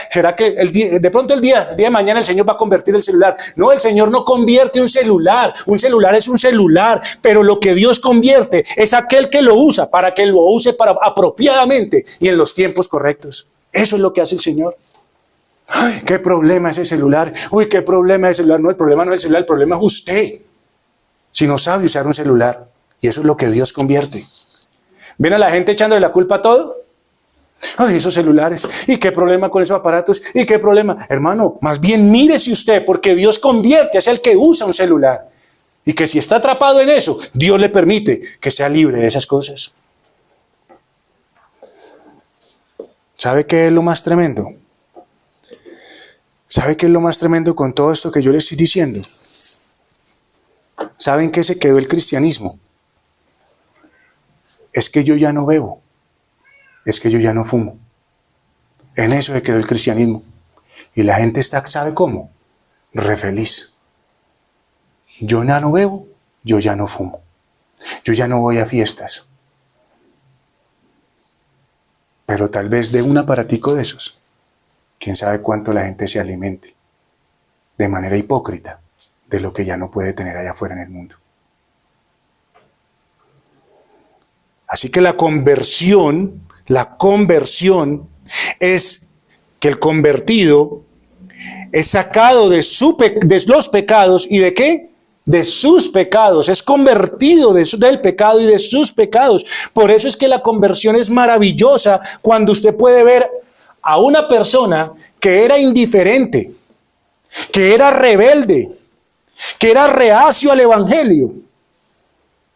¿Será que de pronto el día de mañana el Señor va a convertir el celular? No, el Señor no convierte un celular. Un celular es un celular. Pero lo que Dios convierte es aquel que lo usa para que lo use apropiadamente y en los tiempos correctos. Eso es lo que hace el Señor. Ay, qué problema ese celular. Uy, qué problema ese celular. No, el problema no es el celular, el problema es usted. Si no sabe usar un celular. Y eso es lo que Dios convierte. ¿Ven a la gente echándole la culpa a todo? Ay, esos celulares. ¿Y qué problema con esos aparatos? ¿Y qué problema? Hermano, más bien mírese usted, porque Dios convierte, es el que usa un celular. Y que si está atrapado en eso, Dios le permite que sea libre de esas cosas. ¿Sabe qué es lo más tremendo? ¿Sabe qué es lo más tremendo con todo esto que yo le estoy diciendo? ¿Saben qué se quedó el cristianismo? Es que yo ya no bebo, es que yo ya no fumo. En eso se quedó el cristianismo. Y la gente está, ¿sabe cómo? Re feliz. Yo ya no bebo, yo ya no fumo. Yo ya no voy a fiestas. Pero tal vez de un aparatico de esos, quién sabe cuánto la gente se alimente, de manera hipócrita, de lo que ya no puede tener allá afuera en el mundo. Así que la conversión es que el convertido es sacado de los pecados y ¿de qué? de sus pecados, es convertido del pecado y de sus pecados. Por eso es que la conversión es maravillosa cuando usted puede ver a una persona que era indiferente, que era rebelde, que era reacio al evangelio,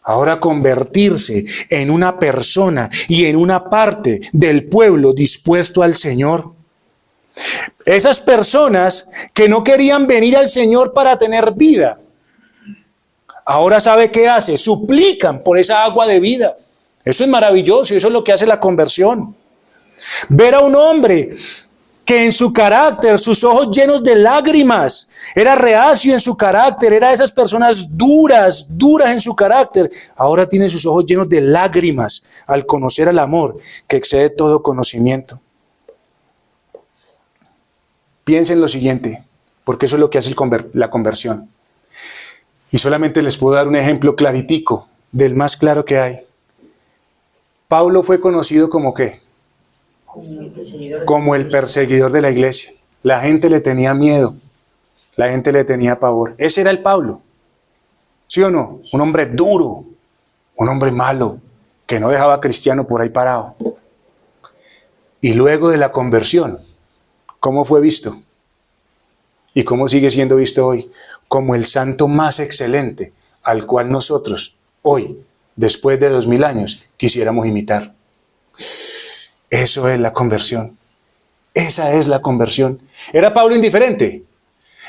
ahora convertirse en una persona y en una parte del pueblo dispuesto al Señor. Esas personas que no querían venir al Señor para tener vida, ahora ¿sabe qué hace? Suplican por esa agua de vida. Eso es maravilloso y eso es lo que hace la conversión. Ver a un hombre que en su carácter, sus ojos llenos de lágrimas, era reacio en su carácter, era de esas personas duras en su carácter, ahora tiene sus ojos llenos de lágrimas al conocer el amor que excede todo conocimiento. Piensen lo siguiente, porque eso es lo que hace la conversión. Y solamente les puedo dar un ejemplo claritico, del más claro que hay. Pablo fue conocido como ¿qué? Como el perseguidor de la iglesia. La gente le tenía miedo, la gente le tenía pavor. Ese era el Pablo, ¿sí o no? Un hombre duro, un hombre malo, que no dejaba a cristiano por ahí parado. Y luego de la conversión, ¿cómo fue visto? ¿Y cómo sigue siendo visto hoy? Como el santo más excelente al cual nosotros hoy, después de 2000 años, quisiéramos imitar. Eso es la conversión. Esa es la conversión. ¿Era Pablo indiferente?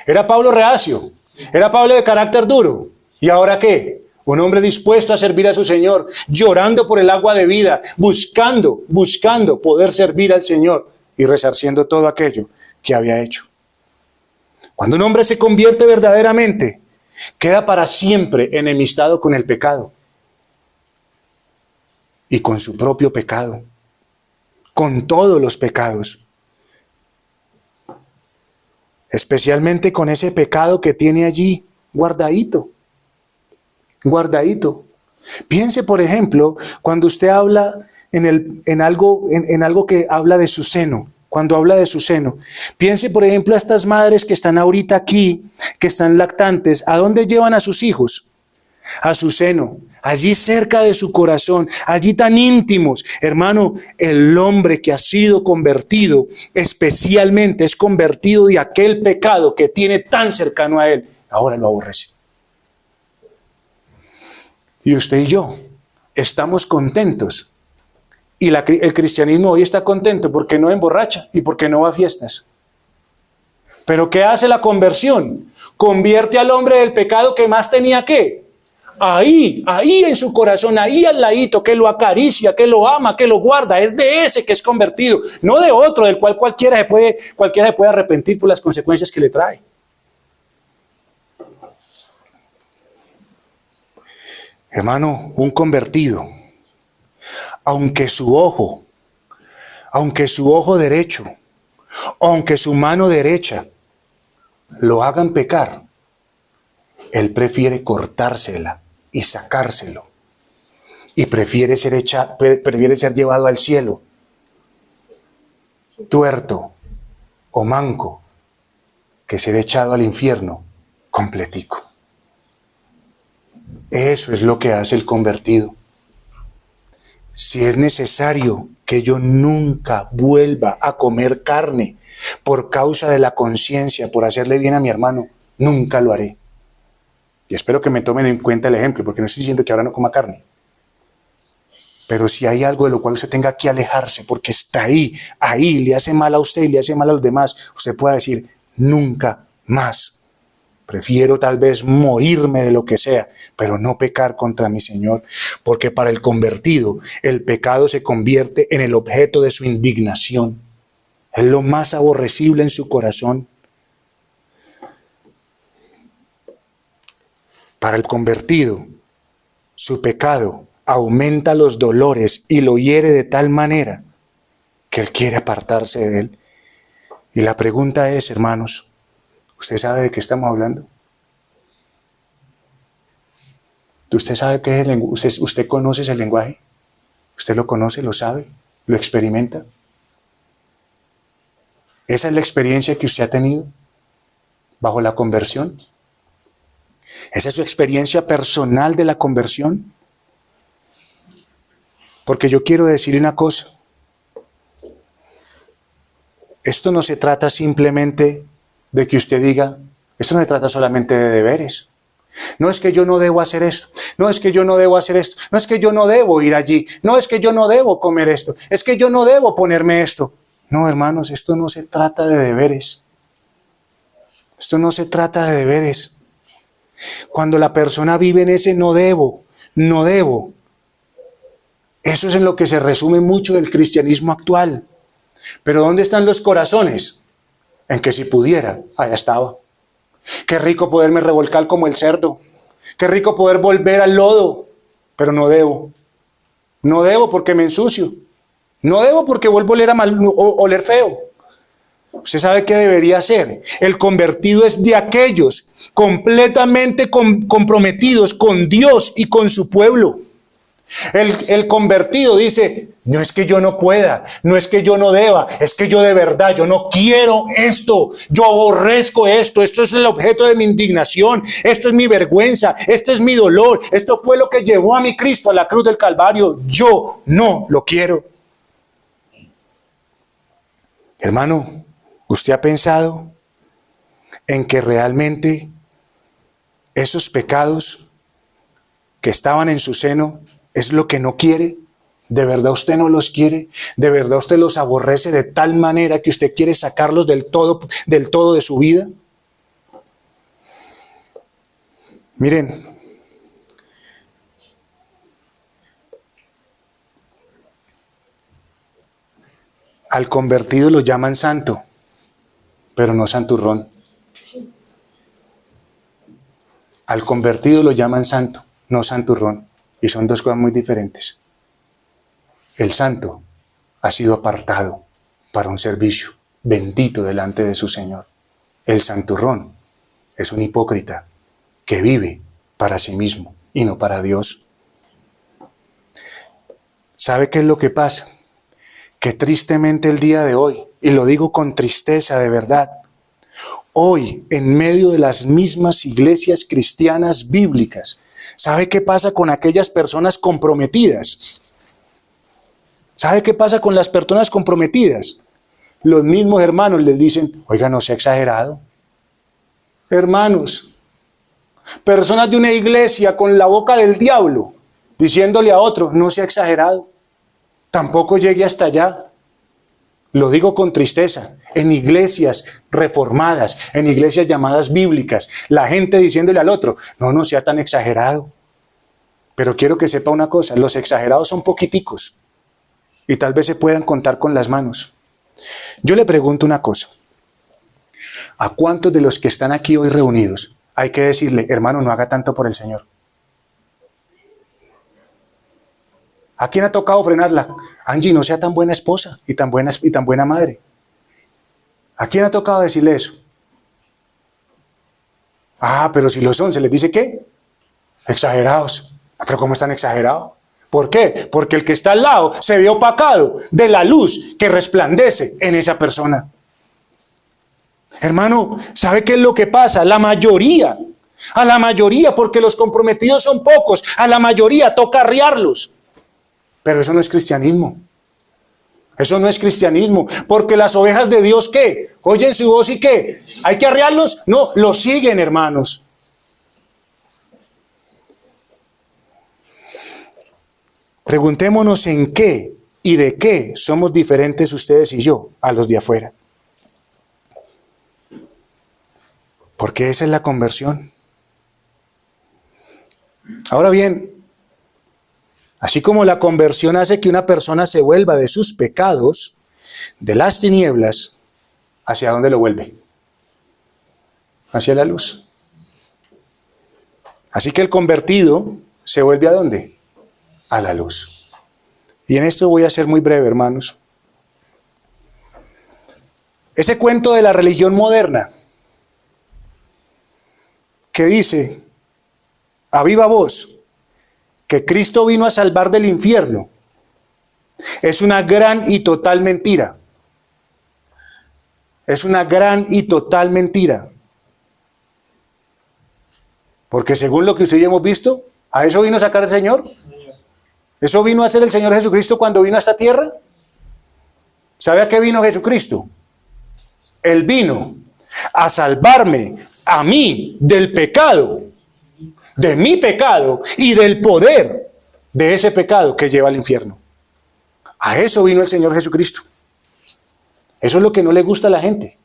¿Era Pablo reacio? ¿Era Pablo de carácter duro? ¿Y ahora qué? Un hombre dispuesto a servir a su Señor, llorando por el agua de vida, buscando poder servir al Señor y resarciendo todo aquello que había hecho. Cuando un hombre se convierte verdaderamente, queda para siempre enemistado con el pecado y con su propio pecado, con todos los pecados, especialmente con ese pecado que tiene allí guardadito. Piense, por ejemplo, cuando usted habla en algo que habla de su seno. Cuando habla de su seno, piense por ejemplo a estas madres que están ahorita aquí, que están lactantes. ¿A dónde llevan a sus hijos? A su seno, allí cerca de su corazón, allí tan íntimos. Hermano, el hombre que ha sido convertido, especialmente es convertido de aquel pecado que tiene tan cercano a él, ahora lo aborrece. Y usted y yo estamos contentos. Y el cristianismo hoy está contento porque no emborracha y porque no va a fiestas. Pero ¿qué hace la conversión? Convierte al hombre del pecado que más tenía ¿qué? Ahí en su corazón, ahí al ladito, que lo acaricia, que lo ama, que lo guarda. Es de ese que es convertido, no de otro del cual cualquiera se puede arrepentir por las consecuencias que le trae. Hermano, un convertido, aunque su ojo derecho, aunque su mano derecha lo hagan pecar, él prefiere cortársela y sacárselo. Y prefiere ser llevado al cielo, tuerto o manco, que ser echado al infierno completico. Eso es lo que hace el convertido. Si es necesario que yo nunca vuelva a comer carne por causa de la conciencia, por hacerle bien a mi hermano, nunca lo haré. Y espero que me tomen en cuenta el ejemplo, porque no estoy diciendo que ahora no coma carne. Pero si hay algo de lo cual usted tenga que alejarse, porque está ahí, le hace mal a usted y le hace mal a los demás, usted puede decir, nunca más. Prefiero tal vez morirme de lo que sea, pero no pecar contra mi Señor, porque para el convertido el pecado se convierte en el objeto de su indignación. Es lo más aborrecible en su corazón. Para el convertido, su pecado aumenta los dolores y lo hiere de tal manera que él quiere apartarse de él. Y la pregunta es, hermanos, ¿usted sabe de qué estamos hablando? ¿Usted sabe qué es el lenguaje? ¿Usted conoce ese lenguaje? ¿Usted lo conoce, lo sabe, lo experimenta? ¿Esa es la experiencia que usted ha tenido bajo la conversión? ¿Esa es su experiencia personal de la conversión? Porque yo quiero decirle una cosa. Esto no se trata simplemente de que usted diga, esto no se trata solamente de deberes. No es que yo no debo hacer esto, no es que yo no debo hacer esto, no es que yo no debo ir allí, no es que yo no debo comer esto, es que yo no debo ponerme esto. No, hermanos, esto no se trata de deberes. Esto no se trata de deberes. Cuando la persona vive en ese no debo, eso es en lo que se resume mucho del cristianismo actual. Pero ¿dónde están los corazones? En que si pudiera, allá estaba. Qué rico poderme revolcar como el cerdo. Qué rico poder volver al lodo. Pero no debo. No debo porque me ensucio. No debo porque vuelvo a oler feo. Usted sabe qué debería hacer. El convertido es de aquellos completamente comprometidos con Dios y con su pueblo. El convertido dice, no es que yo no pueda, no es que yo no deba, es que yo de verdad, yo no quiero esto, yo aborrezco esto es el objeto de mi indignación, esto es mi vergüenza, esto es mi dolor, esto fue lo que llevó a mi Cristo a la cruz del Calvario, yo no lo quiero. Hermano, ¿usted ha pensado en que realmente esos pecados que estaban en su seno es lo que no quiere? ¿De verdad usted no los quiere? ¿De verdad usted los aborrece de tal manera que usted quiere sacarlos del todo de su vida? Miren, al convertido lo llaman santo, pero no santurrón. Al convertido lo llaman santo, no santurrón. Y son dos cosas muy diferentes. El santo ha sido apartado para un servicio bendito delante de su Señor. El santurrón es un hipócrita que vive para sí mismo y no para Dios. ¿Sabe qué es lo que pasa? Que tristemente el día de hoy, y lo digo con tristeza de verdad, hoy en medio de las mismas iglesias cristianas bíblicas, ¿sabe qué pasa con aquellas personas comprometidas? ¿Sabe qué pasa con las personas comprometidas? Los mismos hermanos les dicen, oiga, no sea exagerado. Hermanos, personas de una iglesia con la boca del diablo, diciéndole a otro, no sea exagerado, tampoco llegue hasta allá. Lo digo con tristeza, en iglesias reformadas, en iglesias llamadas bíblicas, la gente diciéndole al otro, no sea tan exagerado. Pero quiero que sepa una cosa, los exagerados son poquiticos y tal vez se puedan contar con las manos. Yo le pregunto una cosa, ¿a cuántos de los que están aquí hoy reunidos hay que decirle, hermano, no haga tanto por el Señor? ¿A quién ha tocado frenarla? Angie, no sea tan buena esposa y tan buena madre. ¿A quién ha tocado decirle eso? Ah, pero si lo son, ¿se les dice qué? Exagerados. ¿Pero cómo están exagerados? ¿Por qué? Porque el que está al lado se ve opacado de la luz que resplandece en esa persona. Hermano, ¿sabe qué es lo que pasa? A la mayoría, porque los comprometidos son pocos, a la mayoría toca arriarlos. Pero eso no es cristianismo. Eso no es cristianismo. Porque las ovejas de Dios, ¿qué? ¿Oyen su voz y qué? ¿Hay que arriarlos? No, los siguen, hermanos. Preguntémonos en qué y de qué somos diferentes ustedes y yo a los de afuera. Porque esa es la conversión. Ahora bien, así como la conversión hace que una persona se vuelva de sus pecados, de las tinieblas, ¿hacia dónde lo vuelve? Hacia la luz. Así que el convertido se vuelve ¿a dónde? A la luz. Y en esto voy a ser muy breve, hermanos. Ese cuento de la religión moderna, que dice, a viva voz, que Cristo vino a salvar del infierno, es una gran y total mentira. Es una gran y total mentira. Porque según lo que usted y yo hemos visto, ¿a eso vino a sacar el Señor? ¿Eso vino a hacer el Señor Jesucristo cuando vino a esta tierra? ¿Sabe a qué vino Jesucristo? Él vino a salvarme a mí del pecado, de mi pecado y del poder de ese pecado que lleva al infierno. A eso vino el Señor Jesucristo. Eso es lo que no le gusta a la gente.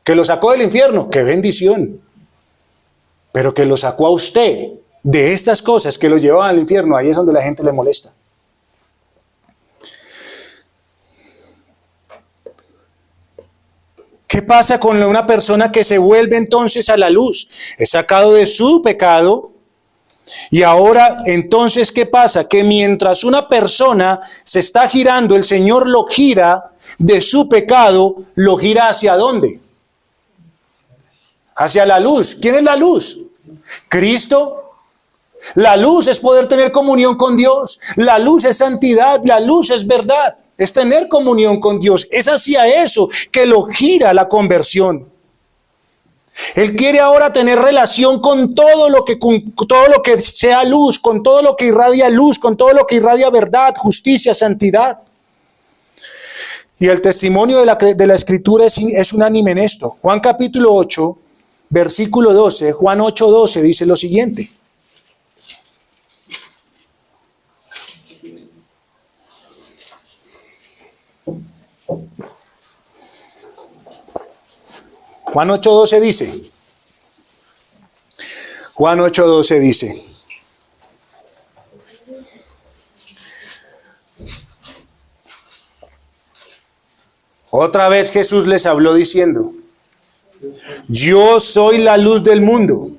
Que lo sacó del infierno, qué bendición. Pero que lo sacó a usted de estas cosas que lo llevaban al infierno, ahí es donde la gente le molesta. ¿Qué pasa con una persona que se vuelve entonces a la luz? Es sacado de su pecado. Y ahora, entonces, ¿qué pasa? Que mientras una persona se está girando, el Señor lo gira de su pecado, lo gira ¿hacia dónde? Hacia la luz. ¿Quién es la luz? Cristo. La luz es poder tener comunión con Dios. La luz es santidad. La luz es verdad. Es tener comunión con Dios. Es hacia eso que lo gira la conversión. Él quiere ahora tener relación con todo lo que sea luz, con todo lo que irradia luz, con todo lo que irradia verdad, justicia, santidad. Y el testimonio de la Escritura es unánime en esto. Juan capítulo 8, versículo 12, Juan 8:12 dice lo siguiente. Juan 8:12 dice. Juan 8:12 dice. Otra vez Jesús les habló diciendo: yo soy la luz del mundo.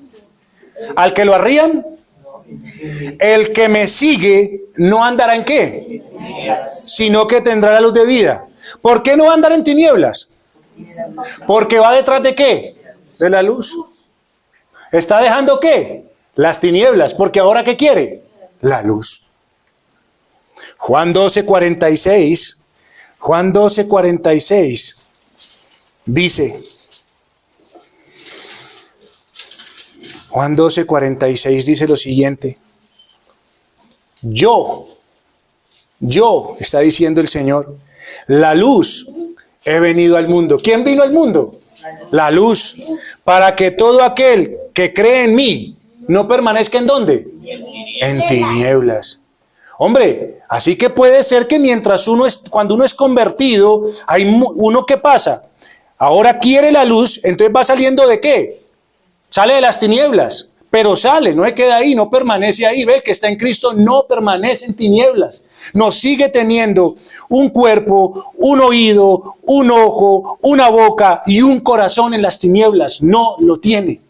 ¿Al que lo arrían? El que me sigue no andará en ¿qué? Sino que tendrá la luz de vida. ¿Por qué no va a andar en tinieblas? Porque va detrás de ¿qué? De la luz. ¿Está dejando qué? Las tinieblas. Porque ahora ¿qué quiere? La luz. Juan 12:46. Juan 12:46 dice. Juan 12:46 dice lo siguiente. Yo, está diciendo el Señor, la luz he venido al mundo. ¿Quién vino al mundo? La luz. Para que todo aquel que cree en mí no permanezca ¿en dónde? En tinieblas. Hombre, así que puede ser que cuando uno es convertido, hay uno que pasa. Ahora quiere la luz, entonces va saliendo ¿de qué? Sale de las tinieblas. Pero sale, no se queda ahí, no permanece ahí. Ve que está en Cristo, no permanece en tinieblas. No sigue teniendo un cuerpo, un oído, un ojo, una boca y un corazón en las tinieblas. No lo tiene.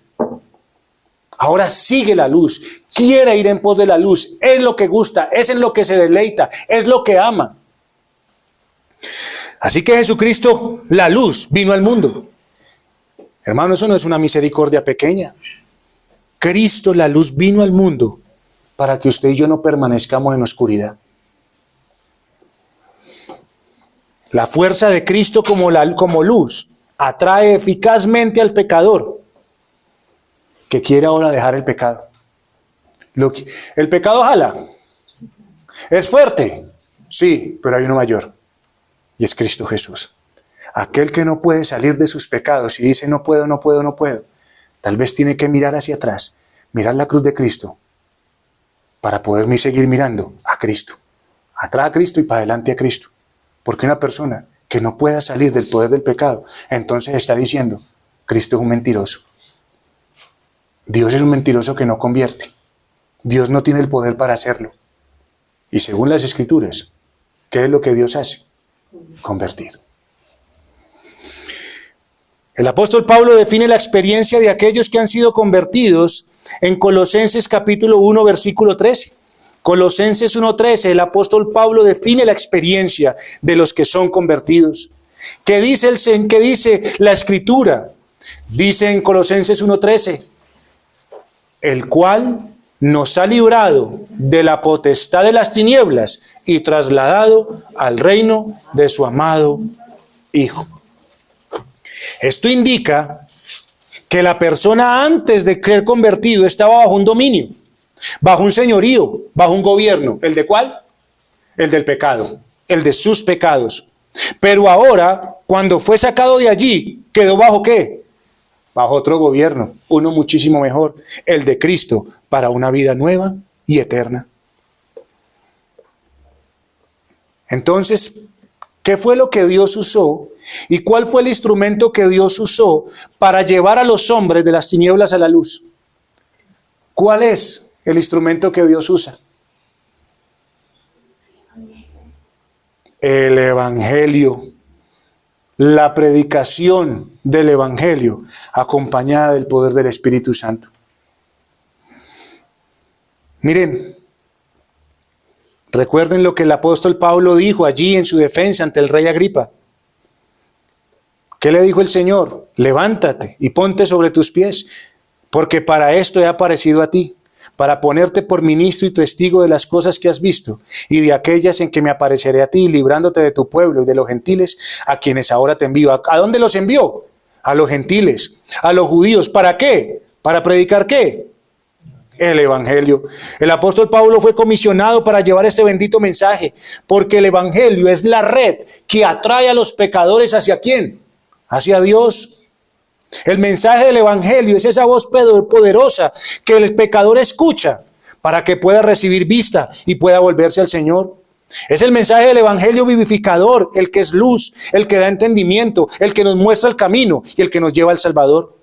Ahora sigue la luz, quiere ir en pos de la luz. Es lo que gusta, es en lo que se deleita, es lo que ama. Así que Jesucristo, la luz, vino al mundo. Hermano, eso no es una misericordia pequeña. Cristo, la luz, vino al mundo para que usted y yo no permanezcamos en oscuridad. La fuerza de Cristo como luz atrae eficazmente al pecador que quiere ahora dejar el pecado. ¿El pecado jala? ¿Es fuerte? Sí, pero hay uno mayor y es Cristo Jesús. Aquel que no puede salir de sus pecados y dice no puedo, no puedo, no puedo. Tal vez tiene que mirar hacia atrás, mirar la cruz de Cristo, para poder seguir mirando a Cristo. Atrás a Cristo y para adelante a Cristo. Porque una persona que no pueda salir del poder del pecado, entonces está diciendo, Cristo es un mentiroso. Dios es un mentiroso que no convierte. Dios no tiene el poder para hacerlo. Y según las Escrituras, ¿qué es lo que Dios hace? Convertir. El apóstol Pablo define la experiencia de aquellos que han sido convertidos en Colosenses capítulo 1, versículo 13. Colosenses 1:13, el apóstol Pablo define la experiencia de los que son convertidos. ¿Qué dice la Escritura? Dice en Colosenses 1:13, el cual nos ha librado de la potestad de las tinieblas y trasladado al reino de su amado Hijo. Esto indica que la persona antes de ser convertido estaba bajo un dominio, bajo un señorío, bajo un gobierno. ¿El de cuál? El del pecado, el de sus pecados. Pero ahora, cuando fue sacado de allí, ¿quedó bajo qué? Bajo otro gobierno, uno muchísimo mejor, el de Cristo, para una vida nueva y eterna. Entonces, ¿qué fue lo que Dios usó? ¿Y cuál fue el instrumento que Dios usó para llevar a los hombres de las tinieblas a la luz? ¿Cuál es el instrumento que Dios usa? El Evangelio. La predicación del Evangelio, acompañada del poder del Espíritu Santo. Miren, recuerden lo que el apóstol Pablo dijo allí en su defensa ante el rey Agripa. ¿Qué le dijo el Señor? Levántate y ponte sobre tus pies, porque para esto he aparecido a ti, para ponerte por ministro y testigo de las cosas que has visto y de aquellas en que me apareceré a ti, librándote de tu pueblo y de los gentiles a quienes ahora te envío. ¿A dónde los envió? A los gentiles, a los judíos. ¿Para qué? ¿Para predicar qué? El Evangelio. El apóstol Pablo fue comisionado para llevar este bendito mensaje, porque el Evangelio es la red que atrae a los pecadores ¿hacia quién? Hacia Dios. El mensaje del Evangelio es esa voz poderosa que el pecador escucha para que pueda recibir vista y pueda volverse al Señor. Es el mensaje del Evangelio vivificador, el que es luz, el que da entendimiento, el que nos muestra el camino y el que nos lleva al Salvador.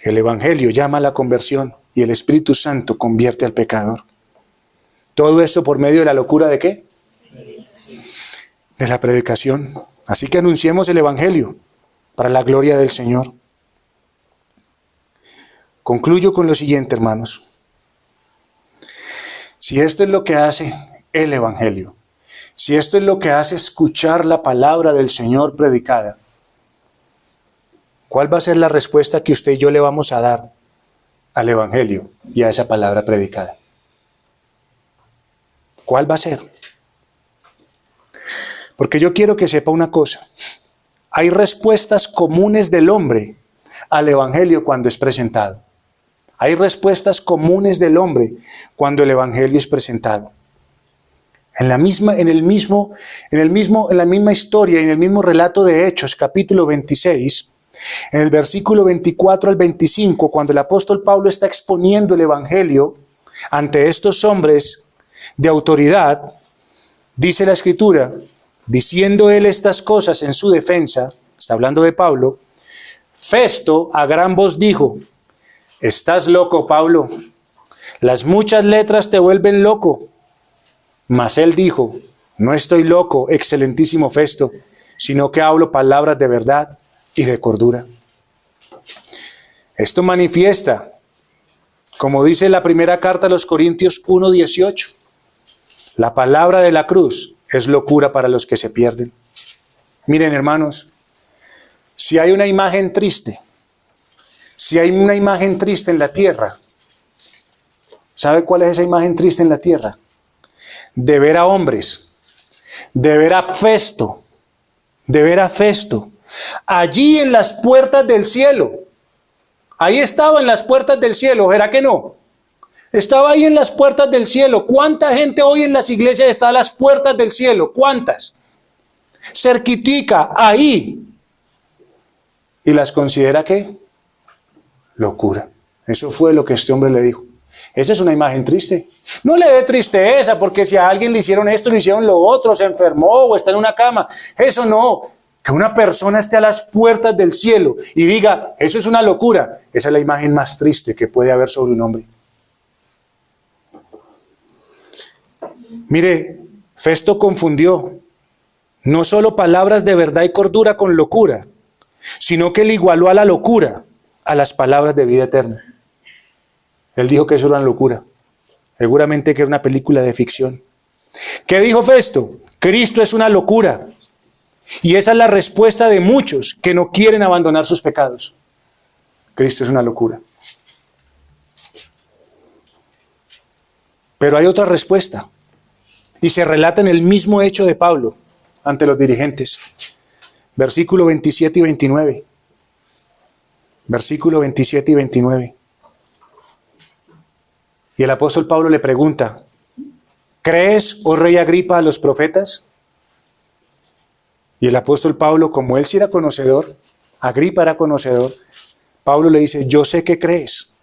El Evangelio llama a la conversión y el Espíritu Santo convierte al pecador. Todo esto por medio de la locura ¿de qué? De la predicación. Así que anunciemos el Evangelio para la gloria del Señor. Concluyo con lo siguiente, hermanos. Si esto es lo que hace el Evangelio, si esto es lo que hace escuchar la palabra del Señor predicada, ¿cuál va a ser la respuesta que usted y yo le vamos a dar al Evangelio y a esa palabra predicada? ¿Cuál va a ser? Porque yo quiero que sepa una cosa. Hay respuestas comunes del hombre al Evangelio cuando es presentado. Hay respuestas comunes del hombre cuando el Evangelio es presentado. En la misma historia, en el mismo relato de Hechos, capítulo 26, en el versículo 24 al 25, cuando el apóstol Pablo está exponiendo el Evangelio ante estos hombres de autoridad, dice la Escritura, diciendo él estas cosas en su defensa, está hablando de Pablo, Festo a gran voz dijo, ¿estás loco, Pablo? Las muchas letras te vuelven loco. Mas él dijo, no estoy loco, excelentísimo Festo, sino que hablo palabras de verdad y de cordura. Esto manifiesta, como dice la primera carta a los Corintios 1:18, la palabra de la cruz es locura para los que se pierden. Miren, hermanos, si hay una imagen triste, en la tierra, ¿sabe cuál es esa imagen triste en la tierra? De ver a hombres, de ver a Festo, allí en las puertas del cielo. Ahí estaba en las puertas del cielo, ¿era que no? Estaba ahí en las puertas del cielo. ¿Cuánta gente hoy en las iglesias está a las puertas del cielo? ¿Cuántas? Cerquitica, ahí. ¿Y las considera qué? Locura. Eso fue lo que este hombre le dijo. Esa es una imagen triste. No le dé tristeza porque si a alguien le hicieron esto, le hicieron lo otro, se enfermó o está en una cama. Eso no. Que una persona esté a las puertas del cielo y diga, eso es una locura. Esa es la imagen más triste que puede haber sobre un hombre. Mire, Festo confundió no solo palabras de verdad y cordura con locura, sino que le igualó a la locura a las palabras de vida eterna. Él dijo que eso era una locura. Seguramente que era una película de ficción. ¿Qué dijo Festo? Cristo es una locura. Y esa es la respuesta de muchos que no quieren abandonar sus pecados. Cristo es una locura. Pero hay otra respuesta. Y se relata en el mismo hecho de Pablo ante los dirigentes. Versículo 27 y 29. Versículo 27 y 29. Y el apóstol Pablo le pregunta, ¿crees, oh rey Agripa, a los profetas? Y el apóstol Pablo, como él sí era conocedor, Agripa era conocedor, Pablo le dice, yo sé que crees.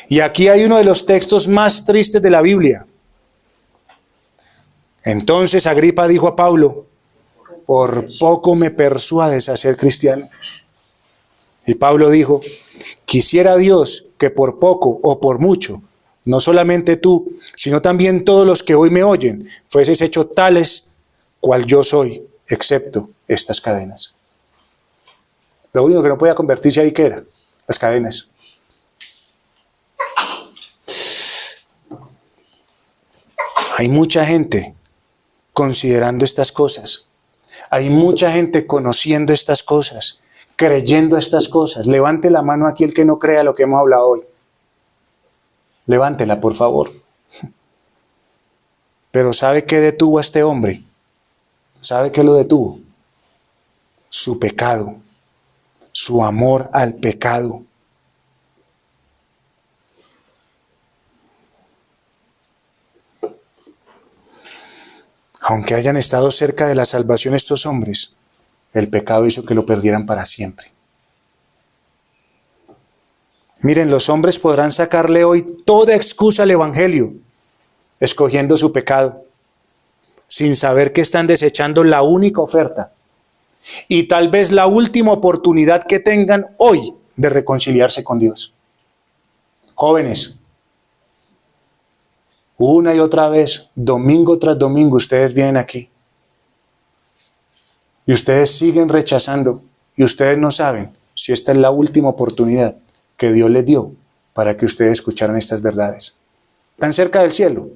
Y aquí hay uno de los textos más tristes de la Biblia. Entonces Agripa dijo a Pablo, por poco me persuades a ser cristiano. Y Pablo dijo, quisiera Dios que por poco o por mucho, no solamente tú, sino también todos los que hoy me oyen, fueses hecho tales cual yo soy, excepto estas cadenas. Lo único que no podía convertirse ahí, ¿qué era? Las cadenas. Hay mucha gente considerando estas cosas. Hay mucha gente conociendo estas cosas, creyendo estas cosas. Levante la mano aquí el que no crea lo que hemos hablado hoy. Levántela, por favor. Pero ¿sabe qué detuvo a este hombre? ¿Sabe qué lo detuvo? Su pecado, su amor al pecado. Aunque hayan estado cerca de la salvación estos hombres, el pecado hizo que lo perdieran para siempre. Miren, los hombres podrán sacarle hoy toda excusa al evangelio, escogiendo su pecado, sin saber que están desechando la única oferta y tal vez la última oportunidad que tengan hoy de reconciliarse con Dios. Jóvenes, una y otra vez, domingo tras domingo, ustedes vienen aquí y ustedes siguen rechazando y ustedes no saben si esta es la última oportunidad que Dios les dio para que ustedes escucharan estas verdades. Tan cerca del cielo,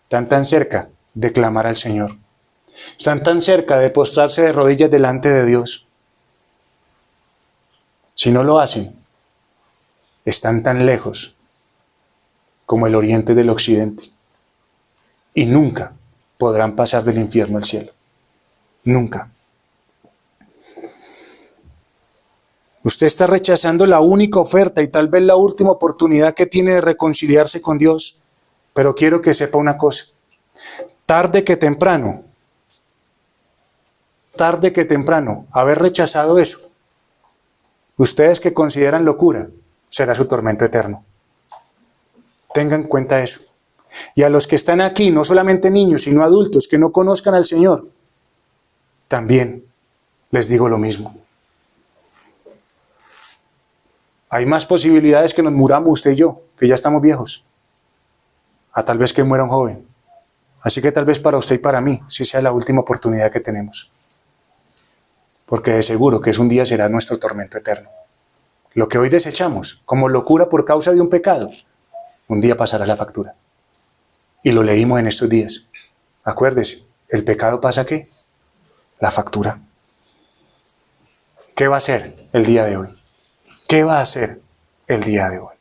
tan cerca de clamar al Señor, están tan cerca de postrarse de rodillas delante de Dios. Si no lo hacen, están tan lejos como el oriente del occidente y nunca podrán pasar del infierno al cielo. Nunca. Usted está rechazando la única oferta y tal vez la última oportunidad que tiene de reconciliarse con Dios. Pero quiero que sepa una cosa. Tarde que temprano, haber rechazado eso, ustedes que consideran locura, será su tormento eterno. Tengan en cuenta eso. Y a los que están aquí, no solamente niños, sino adultos que no conozcan al Señor, también les digo lo mismo. Hay más posibilidades que nos muramos usted y yo, que ya estamos viejos, a tal vez que muera un joven. Así que tal vez para usted y para mí, sí sea la última oportunidad que tenemos. Porque de seguro que un día será nuestro tormento eterno. Lo que hoy desechamos como locura por causa de un pecado, un día pasará la factura. Y lo leímos en estos días. Acuérdese, ¿el pecado pasa qué? La factura. ¿Qué va a hacer el día de hoy? ¿Qué va a hacer el día de hoy?